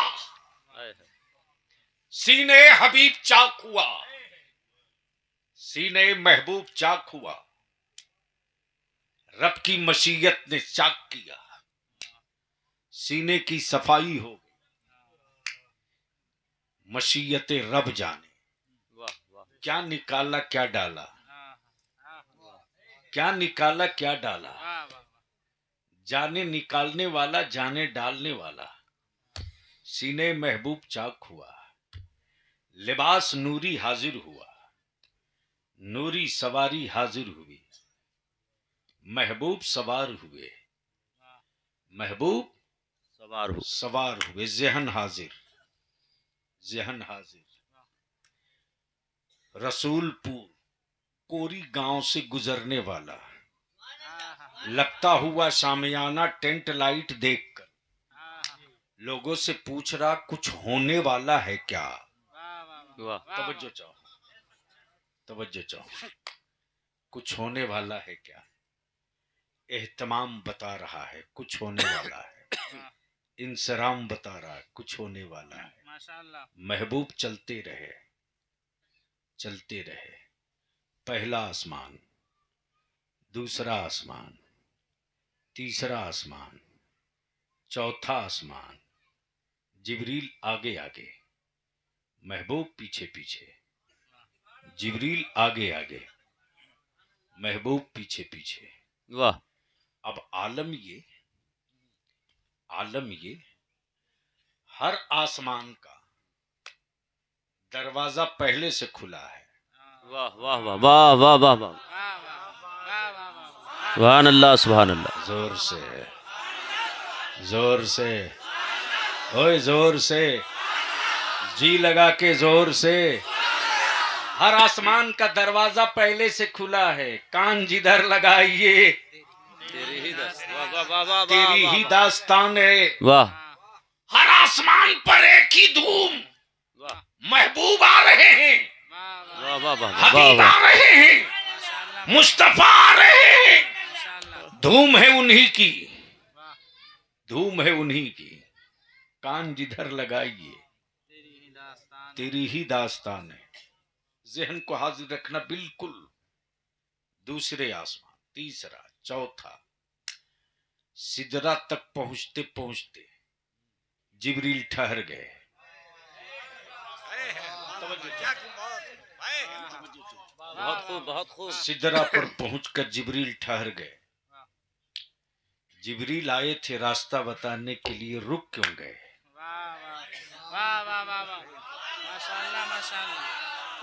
Speaker 1: सीने हबीब चाक हुआ, सीने महबूब चाक हुआ। रब की मशीयत ने चाक किया, सीने की सफाई हो गई। मशीयत रब जाने क्या निकाला क्या डाला, क्या निकाला क्या डाला। जाने निकालने वाला जाने डालने वाला। सीने महबूब चाक हुआ, लिबास नूरी हाजिर हुआ, नूरी सवारी हाजिर हुई। महबूब सवार हुए, महबूब सवार हुए। जहन हाजिर, जहन हाजिर। रसूलपुर कोरी गांव से गुजरने वाला, लगता हुआ शामियाना टेंट लाइट देखकर लोगों से पूछ रहा, कुछ होने वाला है क्या? तवज्जो चाहो, तवज्जो चाहो। कुछ होने वाला है क्या? एहतमाम बता रहा है कुछ होने वाला है। इंसराम बता रहा है कुछ होने वाला है।
Speaker 3: माशाअल्लाह।
Speaker 1: महबूब चलते रहे, चलते रहे। पहला आसमान, दूसरा आसमान, तीसरा आसमान, चौथा आसमान। जिब्रील आगे आगे, महबूब पीछे पीछे। जिब्रील आगे आगे, महबूब पीछे पीछे।
Speaker 2: वाह।
Speaker 1: अब आलम ये हर आसमान का दरवाजा पहले से खुला है।
Speaker 2: वाह वाह वाह वाह वाह वाह वाह। सुभान अल्लाह सुभान अल्लाह।
Speaker 1: जोर से, जोर से, ओए जोर से, जी लगा के जोर से। हर आसमान का दरवाजा पहले से खुला है। कान जिधर लगाइए
Speaker 2: तेरी ही वाह वाह वाह
Speaker 1: तेरी ही दास्तान है।
Speaker 2: वाह
Speaker 1: हर आसमान पर एक ही धूम,
Speaker 2: वाह
Speaker 1: महबूब आ रहे हैं,
Speaker 2: वाह वाह वाह
Speaker 1: हबीब
Speaker 2: वाह।
Speaker 1: आ रहे हैं, मुस्तफा आ रहे हैं। धूम है उन्हीं की, धूम है उन्हीं की। कान जिधर लगाइए तेरी ही दास्तान है। जहन को हाजिर रखना बिल्कुल। दूसरे आसमान, तीसरा, चौथा। सिदरा तक पहुंचते पहुंचते जिब्रील ठहर गए।
Speaker 2: बहुत खूब बहुत खूब।
Speaker 1: सिदरा पर पहुंचकर जिब्रील ठहर गए। जिब्रील आए थे रास्ता बताने के लिए, रुक क्यों गए?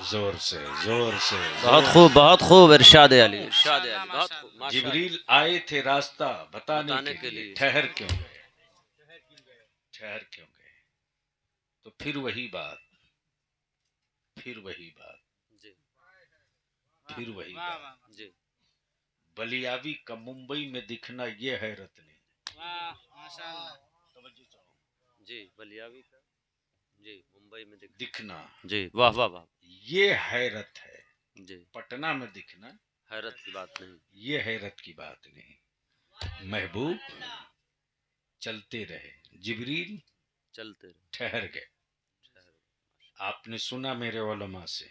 Speaker 1: जोर से, जोर से।
Speaker 2: बहुत खूब इरशाद अली, इरशाद अली। बहुत खूब माशाअल्लाह।
Speaker 1: जिब्रील आए थे रास्ता बताने के लिए, ठहर क्यों गए? ठहर क्यों गए? तो फिर वही बात, फिर वही बात,
Speaker 2: जी
Speaker 1: फिर वही बात।
Speaker 2: जी।
Speaker 1: बलियावी का मुंबई में दिखना ये हैरत नहीं।
Speaker 3: वाह माशाल्लाह।
Speaker 2: जी बलियावी का जी मुंबई में
Speaker 1: दिखना
Speaker 2: जी वाह वाह वाह
Speaker 1: ये हैरत है।
Speaker 2: जी
Speaker 1: पटना में दिखना
Speaker 2: हैरत की बात नहीं।
Speaker 1: ये हैरत की बात नहीं। महबूब चलते रहे, जिब्रील
Speaker 2: चलते रहे।
Speaker 1: ठहर गए। आपने सुना मेरे उलमा से,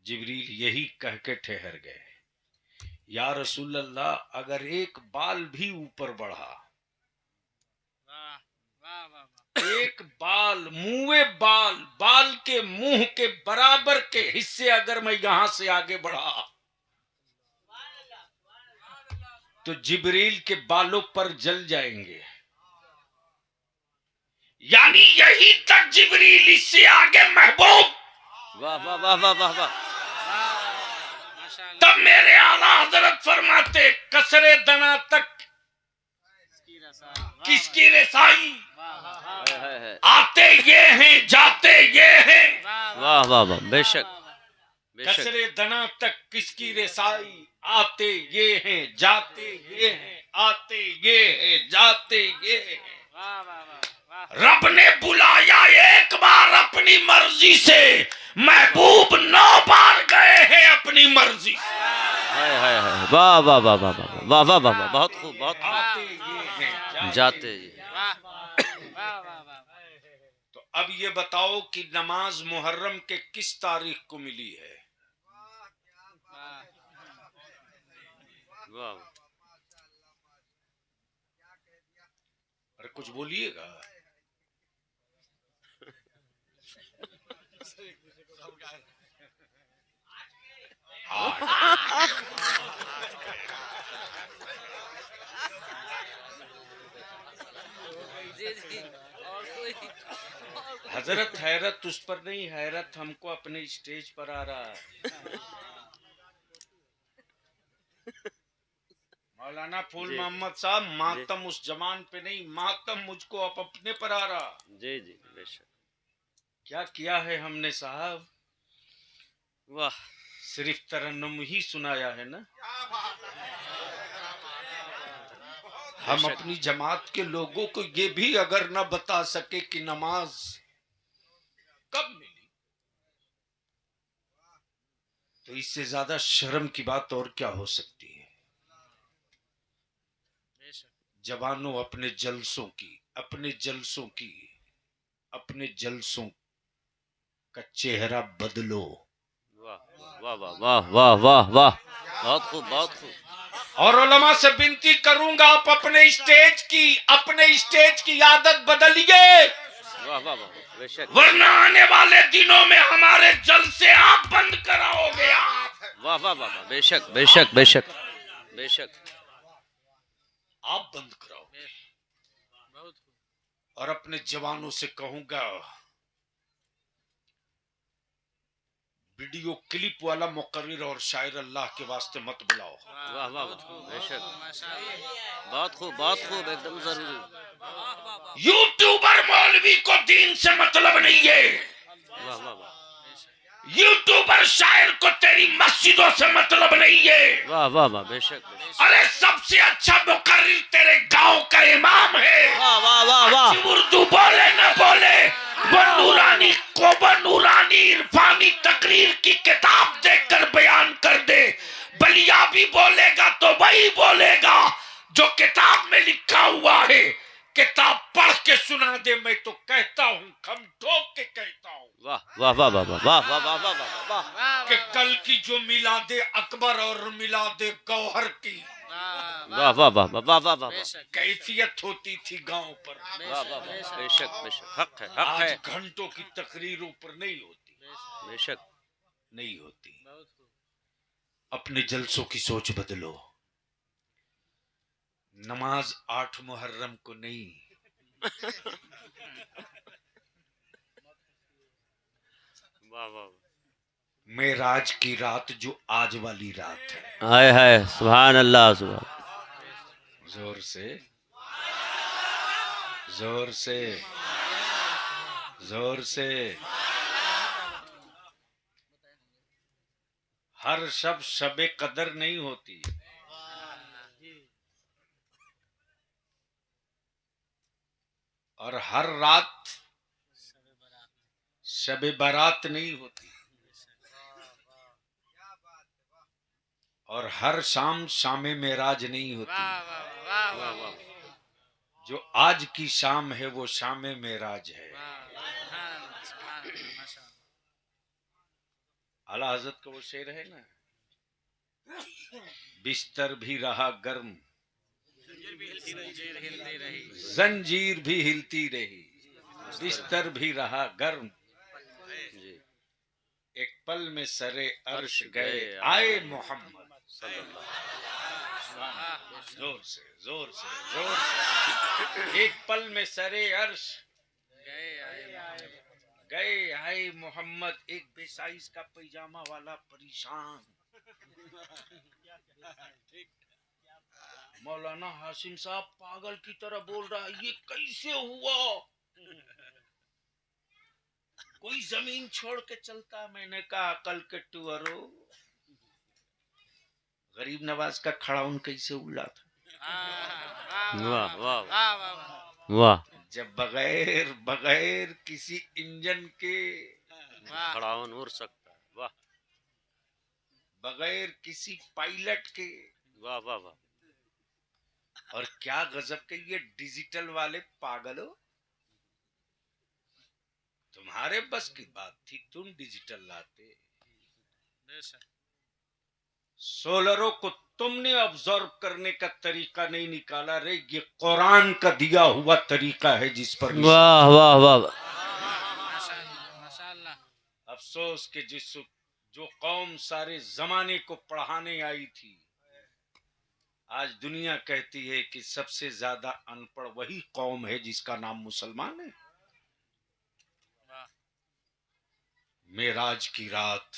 Speaker 1: जिब्रील यही कह के ठहर गए, या रसूल अल्लाह अगर एक बाल भी ऊपर बढ़ा,
Speaker 3: वाह वाह वाह वाह।
Speaker 1: एक बाल मुंह बाल बाल के मुंह के बराबर के हिस्से अगर मैं यहां से आगे बढ़ा तो जिब्रील के बालों पर जल जाएंगे। यानी यही तक जिब्रील, इससे आगे महबूब।
Speaker 2: वाह वाह वाह वाह वाह वाह
Speaker 3: माशाल्लाह।
Speaker 1: तब मेरे आला हजरत फरमाते कसरे दना तक
Speaker 3: इसकी रसाई।
Speaker 1: किसकी रसाई,
Speaker 3: वाह वाह
Speaker 2: है।
Speaker 1: आते ये हैं जाते ये हैं।
Speaker 2: वाह वाह वाह बेशक बेशक
Speaker 1: कसरे दना तक किसकी रसाई, आते ये हैं जाते ये हैं, आते ये हैं जाते ये हैं।
Speaker 3: वाह वाह वाह वाह।
Speaker 1: रब ने बुलाया एक बार अपनी मर्जी से, महबूब 9 बार गए हैं अपनी मर्जी से।
Speaker 2: हाय हाय हाय वाह वाह वाह वाह वाह वाह वाह वाह वाह बहुत खूब बहुत खूब।
Speaker 1: आते ये हैं
Speaker 2: जाते ये
Speaker 3: वाह वाह वाह वाह।
Speaker 1: तो अब ये बताओ कि नमाज मुहर्रम के किस तारीख को मिली है?
Speaker 2: वाह
Speaker 1: अरे कुछ बोलिएगा। हजरत हैरत उस पर नहीं, हैरत हमको अपने स्टेज पर आ रहा है। मौलाना फूल
Speaker 2: जी।
Speaker 1: मोहम्मद साहब, मातम उस जमान पे नहीं, मातम मुझको अब अपने पर आ रहा।
Speaker 2: जी जी बेशक
Speaker 1: क्या किया है हमने साहब?
Speaker 2: वाह
Speaker 1: सिर्फ तरन्नुम ही सुनाया है ना। हम
Speaker 2: बेशक।
Speaker 1: अपनी जमात के लोगों को ये भी अगर न बता सके कि नमाज कब मिली, तो इससे ज्यादा शर्म की बात और क्या हो सकती है। जवानों अपने जलसों की, अपने जलसों की, अपने जलसों का चेहरा बदलो।
Speaker 2: वाह वाह वाह वाह वाह वाह वाह बहुत खूब बहुत खूब।
Speaker 1: और उलमा से विनती करूंगा, आप अपने स्टेज की आदत बदलिए,
Speaker 2: वाह वाह वाह बेशक
Speaker 1: वरना आने वाले दिनों में हमारे जलसे आप बंद कराओगे। आप
Speaker 2: वाह वाह वाह वाह बेशक बेशक बेशक बेशक
Speaker 1: आप बंद कराओगे। और अपने जवानों से कहूंगा, वीडियो क्लिप वाला मुकर्रिर और शायर अल्लाह के वास्ते मत बुलाओ।
Speaker 2: वाह वाह वाह बेशक बहुत खूब एकदम जरूरी।
Speaker 1: यूट्यूबर मौलवी को दीन से मतलब नहीं है।
Speaker 2: वाह वाह वाह
Speaker 1: यूट्यूबर शायर को तेरी मस्जिदों से मतलब नहीं है।
Speaker 2: वाह वाह वाह बेशक बेशक।
Speaker 1: अरे सबसे अच्छा मुकर्रिर तेरे गांव का इमाम है।
Speaker 2: वाह वाह वाह वाह
Speaker 1: उर्दू बोले न बोले, वो नूरानी इरफानी तकरीर की किताब देखकर बयान कर दे। बलिया भी बोलेगा तो वही बोलेगा जो किताब में लिखा हुआ है। किताब पढ़ के सुना दे, मैं तो कहता हूँ, खम ठोक के कहता हूँ
Speaker 2: वाह वाह वाह वाह वाह वाह वाह वाह वाह वाह वाह
Speaker 1: कि कल की जो मिलादे अकबर और मिलादे गौहर की
Speaker 2: वाह वाह वाह वाह वाह वाह
Speaker 1: कैफियत होती थी गांव पर,
Speaker 2: वाह वाह बेशक बेशक हक है
Speaker 1: आज घंटों की तकरीरों पर नहीं होती,
Speaker 2: बेशक
Speaker 1: नहीं होती। अपने जलसों की सोच बदलो। नमाज 8 मुहर्रम को नहीं,
Speaker 2: वाह वाह
Speaker 1: मेराज की रात जो आज वाली रात है।
Speaker 2: हाय हाय सुभान अल्लाह सुभान।
Speaker 1: जोर से जोर से जोर से। हर शब शबे कदर नहीं होती, और हर रात शबे बारात नहीं होती, और हर शाम शामे मेराज नहीं होती।
Speaker 3: वाह वाह वाह वाह वाह
Speaker 1: जो आज की शाम है वो शामे मेराज है। आला हजरत का वो शेर है ना, बिस्तर भी रहा गर्म, जंजीर भी हिलती रही, बिस्तर भी रहा गर्म, एक पल में सरे अर्श गए आए मोहम्मद। जोर से जोर से जोर से, एक पल में सरे अर्श गए आए मोहम्मद। एक बेसाइज का पैजामा वाला परेशान मौलाना हाशिम साहब पागल की तरह बोल रहा है, ये कैसे हुआ? कोई जमीन छोड़ के चलता? मैंने कहा अकल के टुअरो, गरीब नवाज का खड़ाउन कैसे उड़ा था?
Speaker 2: वाह वाह वाह।
Speaker 1: जब बगैर बगैर किसी इंजन के
Speaker 2: खड़ाउन उड़ सकता है। वाह,
Speaker 1: बगैर किसी पायलट के।
Speaker 2: वाह वाह वाह।
Speaker 1: और क्या गजब के ये डिजिटल वाले पागलो, तुम्हारे बस की बात थी, तुम डिजिटल लाते। सोलरों को तुमने ऑब्जर्व करने का तरीका नहीं निकाला रे, ये कुरान का दिया हुआ तरीका है जिस पर।
Speaker 2: वाह वाह वाह।
Speaker 1: अफसोस कि जो कौम सारे जमाने को पढ़ाने आई थी, आज दुनिया कहती है कि सबसे ज्यादा अनपढ़ वही कौम है जिसका नाम मुसलमान है। मेराज की रात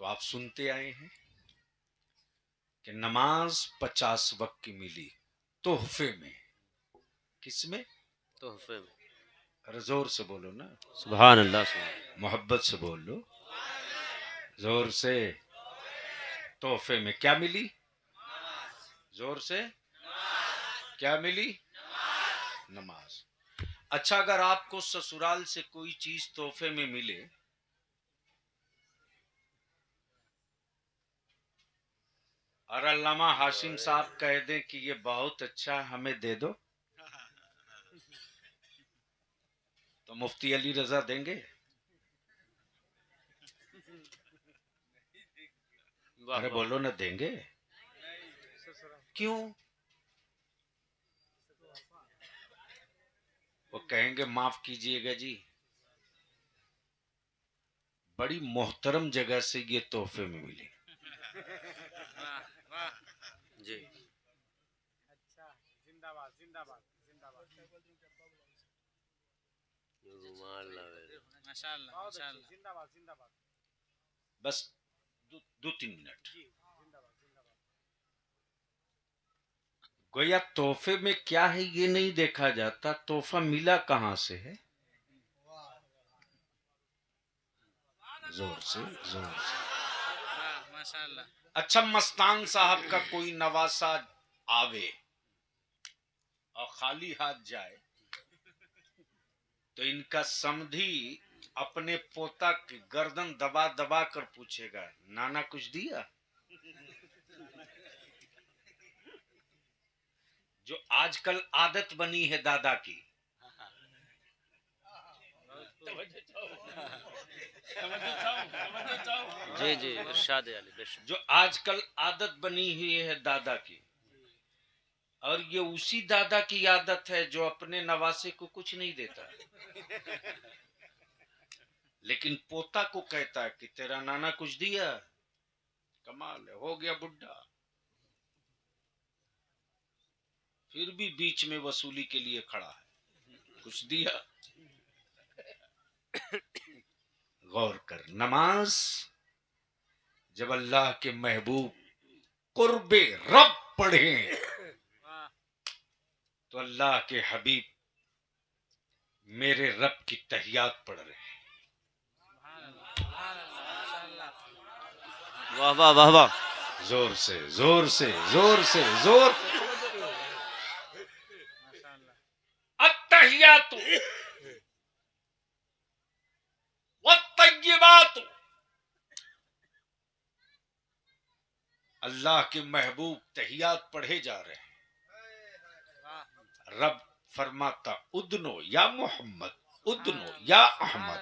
Speaker 1: तो आप सुनते आए हैं कि नमाज 50 वक्त की मिली तोहफे में। किसमें?
Speaker 2: तोहफे में।
Speaker 1: अरे जोर से बोलो ना,
Speaker 2: सुभान अल्लाह।
Speaker 1: मोहब्बत से बोल लो, जोर से। तोहफे में क्या मिली? जोर से। क्या मिली? नमाज। अच्छा, अगर आपको ससुराल से कोई चीज तोहफे में मिले और अल्लामा हाशिम साहब कह दें कि ये बहुत अच्छा है, हमें दे दो, तो मुफ्ती अली रजा देंगे? अरे बोलो ना, देंगे? क्यों? वो कहेंगे माफ कीजिएगा जी, बड़ी मोहतरम जगह से ये तोहफे में मिले
Speaker 2: जी।
Speaker 3: अच्छा, जिंदाबाद जिंदाबाद जिंदाबाद। माशाअल्लाह माशाअल्लाह, जिंदाबाद जिंदाबाद।
Speaker 1: बस 2-3 मिनट। गोया तोहफे में क्या है ये नहीं देखा जाता, तोहफा मिला कहां से है। जोर से जोर से।
Speaker 3: माशाअल्लाह।
Speaker 1: अच्छा, मस्तान साहब का कोई नवासा आवे और खाली हाथ जाए तो इनका समधी अपने पोता की गर्दन दबा दबा कर पूछेगा, नाना कुछ दिया? जो आजकल आदत बनी है दादा की।
Speaker 2: जी जी, इरशाद अली बेशक।
Speaker 1: जो आजकल आदत बनी हुई है दादा की, और ये उसी दादा की आदत है जो अपने नवासे को कुछ नहीं देता, लेकिन पोता को कहता है कि तेरा नाना कुछ दिया। कमाल है, हो गया बुढ़ा, फिर भी बीच में वसूली के लिए खड़ा है, कुछ दिया? गौर कर, नमाज जब अल्लाह के महबूब कुर्बे रब पढ़े तो अल्लाह के हबीब मेरे रब की तहियात पढ़ रहे हैं।
Speaker 2: वाह वाह वाह वाह।
Speaker 1: जोर से जोर से जोर से जोर। तहियातु वत्तय्यिबातु। अल्लाह के महबूब तहियात पढ़े जा रहे हैं। रब फरमाता उदनो या मोहम्मद, उदनो या अहमद,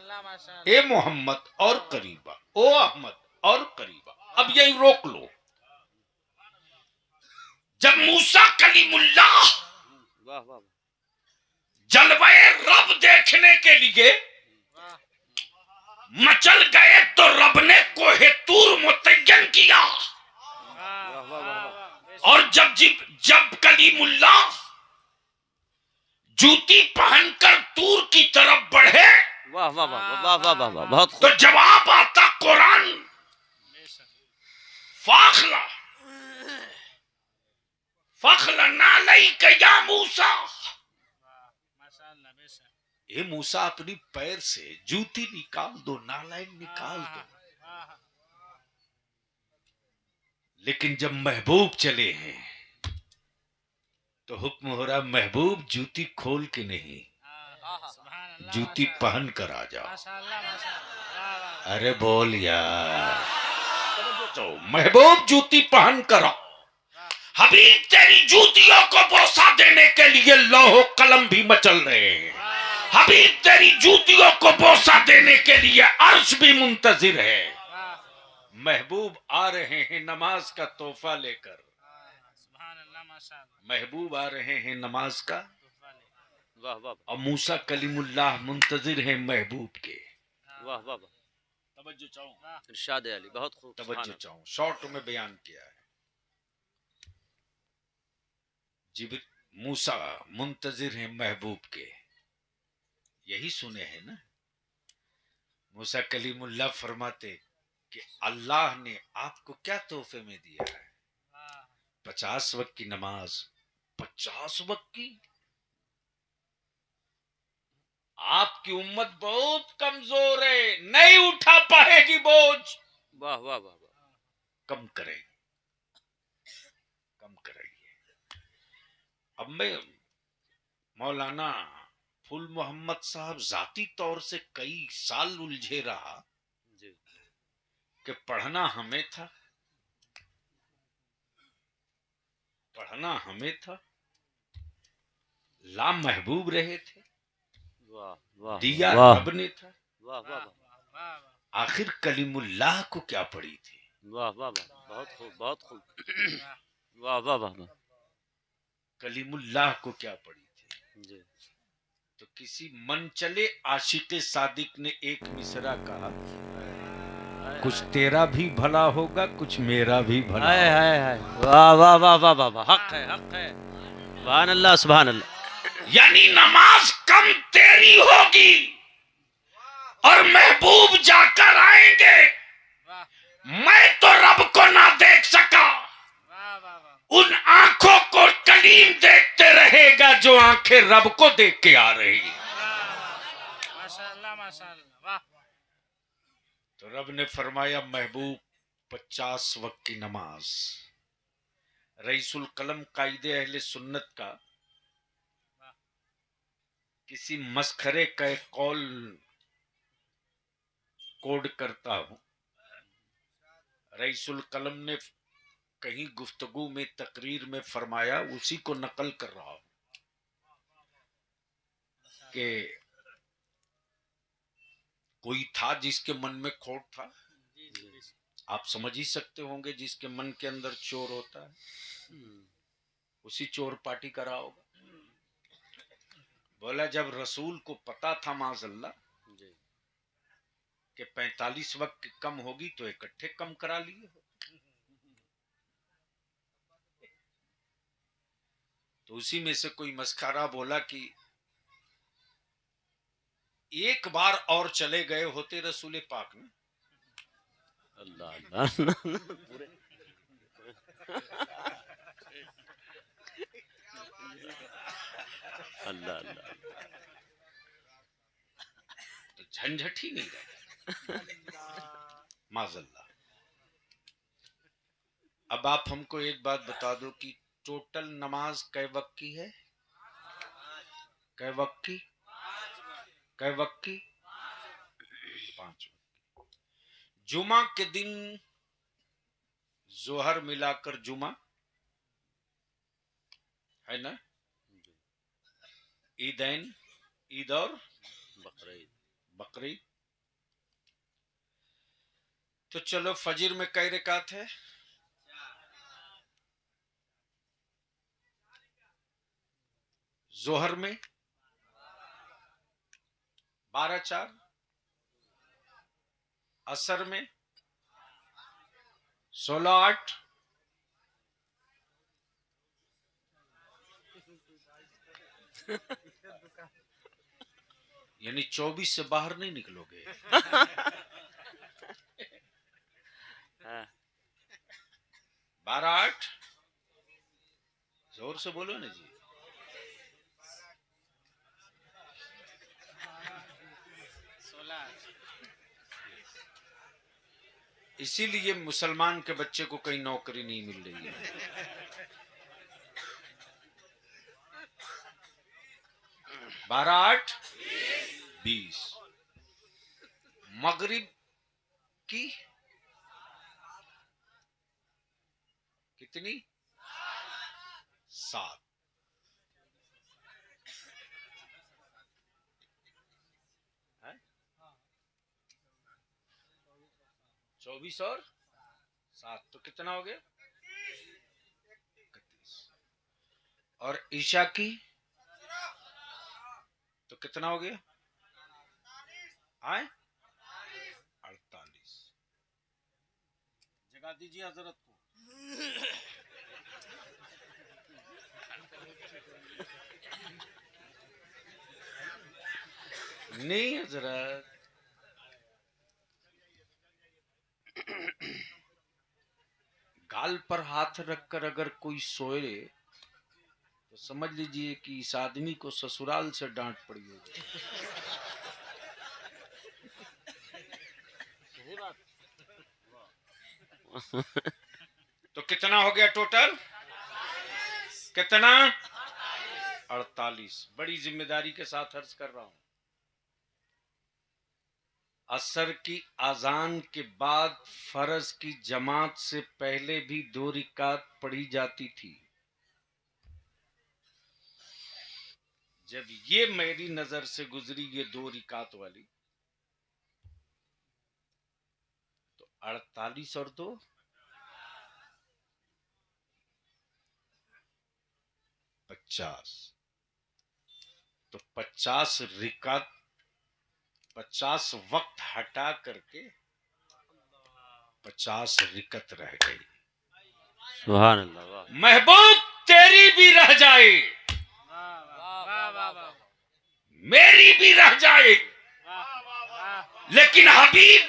Speaker 1: ए मोहम्मद और करीबा, ओ अहमद और करीबा। अब यही रोक लो। जब मूसा कलीमुल्लाह
Speaker 2: वाह वाह
Speaker 1: जलवे रब देखने के लिए मचल गए तो रब ने कोहे तूर मुतय्यन किया। और जब कलीमुल्लाह जूती पहनकर तूर की तरफ बढ़े
Speaker 2: वाह वाह वाह वाह वाह वाह वाह बहुत
Speaker 1: तो जवाब आता कुरान फाखला फखला नालैका या मूसा। ए मूसा अपनी पैर से जूती निकाल दो, नालायक निकाल दो। लेकिन जब महबूब चले हैं तो हुक्म हो रहा महबूब जूती खोल के नहीं, जूती पहन कर आ जाओ। अरे बोल यार, तो महबूब जूती पहन कर आओ। हबीब तेरी जूतियों को बोसा देने के लिए लौह कलम भी मचल रहे हैं। हबीब तेरी जूतियों को बोसा देने के लिए अर्श भी मुंतजिर है। महबूब आ रहे हैं नमाज का तोहफा लेकर, महबूब आ रहे हैं नमाज का।
Speaker 2: वाह वाह
Speaker 1: और मूसा कलीमुल्लाह मुंतजिर हैं महबूब के।
Speaker 2: वाह वाह
Speaker 1: तवज्जो चाहूं,
Speaker 2: इरशाद अली बहुत खूब
Speaker 1: तवज्जो चाहूं, शॉर्ट में बयान किया है। मूसा मुंतजिर हैं महबूब के, यही सुने हैं ना। मूसा कलीमुल्लाह फरमाते कि अल्लाह ने आपको क्या तोहफे में दिया है? 50 वक्त की नमाज। 50 वक्त की? आपकी उम्मत बहुत कमजोर है, नहीं उठा पाएगी बोझ।
Speaker 2: वाह वाह वाह
Speaker 1: कम करें, कम करेंगे। अब मैं मौलाना फुल मोहम्मद साहब जाती तौर से कई साल उलझे रहा
Speaker 2: जी
Speaker 1: कि पढ़ना हमें था, पढ़ना हमें था, ला महबूब रहे थे,
Speaker 2: वाह वाह
Speaker 1: दिया
Speaker 2: वाह
Speaker 1: रब ने था।
Speaker 2: वाह वाह
Speaker 1: आखिर कलीमुल्लाह को क्या पड़ी थी?
Speaker 2: वाह वाह वाह बहुत खूब बहुत खूब वाह वाह वाह वाह
Speaker 1: कलीमुल्लाह को क्या पड़ी थी?
Speaker 2: जी
Speaker 1: तो किसी मन चले आशिक सादिक ने एक मिसरा कहा, कुछ तेरा भी भला होगा, कुछ मेरा भी भला
Speaker 2: हाय
Speaker 1: होगा।
Speaker 2: हाय हाय वाह वाह वाह वाह वाह वाह हक है सुभान अल्लाह सुभान अल्लाह।
Speaker 1: यानी नमाज कम तेरी होगी और महबूब जाकर आएंगे। मैं तो रब को ना देख सका, उन आंखों को कलीम देखते रहेगा जो आंखें रब को देख के आ रही हैं। तो रब ने फरमाया महबूब 50 वक्त की नमाज। रईसुल कलम कायदे अहले सुन्नत का किसी मस्खरे का एक कौल कोड करता हूं। रईसुल कलम ने कहीं गुफ्तगू में तकरीर में फरमाया, उसी को नकल कर रहा हूं कि कोई था जिसके मन में खोट था। आप समझ ही सकते होंगे, जिसके मन के अंदर चोर होता है उसी चोर पार्टी करा होगा। बोला जब रसूल को पता था माज़अल्लाह कि 45 वक्त कम होगी तो इकट्ठे कम करा लिए। तो उसी में से कोई मस्खरा बोला कि एक बार और चले गए होते रसूल पाक में।
Speaker 2: अल्लाह अल्लाह अल्लाह अल्लाह
Speaker 1: तो झंझट ही नहीं रहता। माज़अल्लाह। अब आप हमको एक बात बता दो कि टोटल नमाज कै वक्त की है? कै वक्त की? कै वक्त की? 5 वक्त। जुमा के दिन जोहर मिलाकर जुमा है ना? ईदैन, ईद और बकरीद। तो चलो फजर में कई रकात है? जोहर में 12-4, असर में 16-8, यानी 24 से बाहर नहीं निकलोगे। 12-8, जोर से बोलो ना जी।
Speaker 3: 16।
Speaker 1: इसीलिए मुसलमान के बच्चे को कहीं नौकरी नहीं मिल रही है। 12-8, 20। मगरिब की कितनी? 7। है? 24 और 7 तो कितना हो गया? 31। और ईशा की तो कितना हो गया? 48। जगा दीजिए हजरत को। नहीं हजरत, गाल पर हाथ रखकर अगर कोई सोए तो समझ लीजिए कि इस आदमी को ससुराल से डांट पड़ी होगी। तो कितना हो गया टोटल? कितना? 48। बड़ी जिम्मेदारी के साथ अर्ज कर रहा हूं। असर की अजान के बाद फर्ज की जमात से पहले भी 2 रिकात पढ़ी जाती थी। जब ये मेरी नजर से गुजरी ये 2 रिकात वाली, तो 48 और 2 50। तो 50 रिकात, 50 वक्त हटा करके 50 रिकत रह गई।
Speaker 2: सुभान अल्लाह।
Speaker 1: महबूब तेरी भी रह जाए, मेरी भी रह जाए, लेकिन हबीब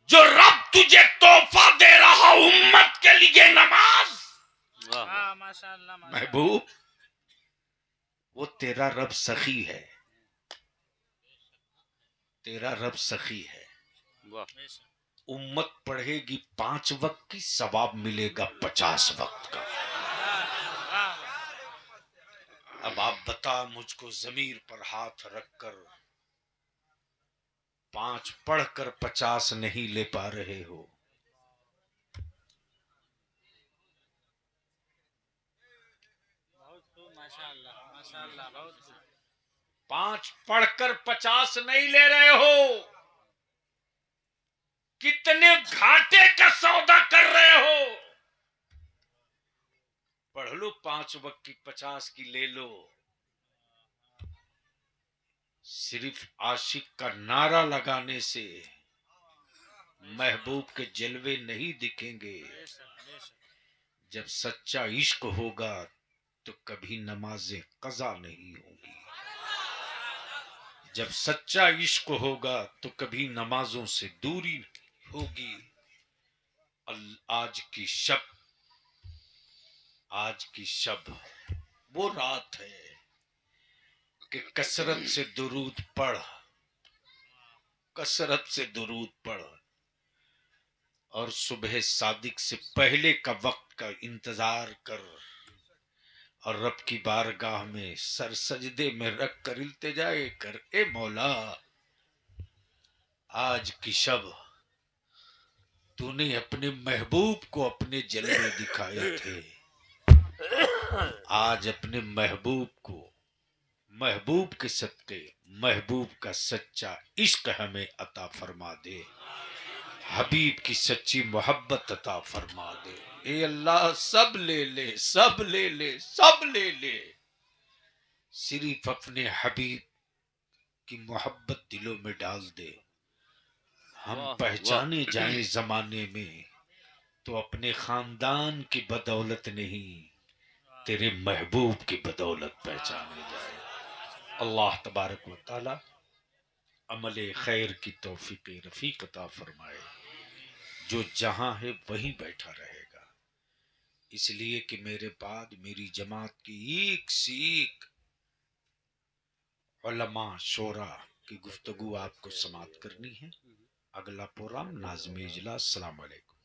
Speaker 1: जो रब तुझे तोहफा दे रहा उम्मत के लिए नमाज,
Speaker 3: माशाअल्लाह।
Speaker 1: महबूब वो तेरा रब सखी है, तेरा रब सखी है। उम्मत पढ़ेगी 5 वक्त की, सवाब मिलेगा 50 वक्त का। अब आप बता मुझको, जमीर पर हाथ रखकर 5 पढ़कर 50 नहीं ले पा रहे हो।
Speaker 3: माशाअल्लाह माशाअल्लाह, बहुत
Speaker 1: 5 पढ़कर 50 नहीं ले रहे हो। कितने घाटे का सौदा कर रहे हो। पढ़ लो 5 वक्त की, 50 की ले लो। सिर्फ आशिक का नारा लगाने से महबूब के जलवे नहीं दिखेंगे। जब सच्चा इश्क होगा तो कभी नमाजें कज़ा नहीं होगी। जब सच्चा इश्क होगा तो कभी नमाजों से दूरी होगी। आज की शब वो रात है कि कसरत से दुरूद पढ़, कसरत से दुरूद पढ़, और सुबह सादिक से पहले का वक्त का इंतजार कर, और रब की बारगाह में सर सजदे में रख कर इल्तिजाए कर, ए मौला आज की शब तूने अपने महबूब को अपने जलवे दिखाए थे, आज अपने महबूब को, महबूब के सदके महबूब का सच्चा इश्क हमें अता फरमा दे, हबीब की सच्ची मोहब्बत अता फरमा दे। ए अल्लाह सब ले ले, सब ले ले, सब ले ले, सिर्फ अपने हबीब की मोहब्बत दिलों में डाल दे। हम
Speaker 2: वाह,
Speaker 1: पहचाने जाएं जमाने में तो अपने खानदान की बदौलत नहीं, तेरे महबूब की बदौलत पहचाने जाए। अल्लाह तबारक व तआला अमले खैर की तौफीक रफीक अता फरमाए। जो जहां है वहीं बैठा रहेगा, इसलिए कि मेरे बाद मेरी जमात की एक से एक उलमा शोरा की गुफ्तगू आपको समाप्त करनी है। अगला प्रोग्राम नाज़िम इजलास। अस्सलाम वालेकुम।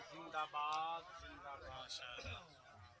Speaker 3: जिंदाबाद जिंदाबाद।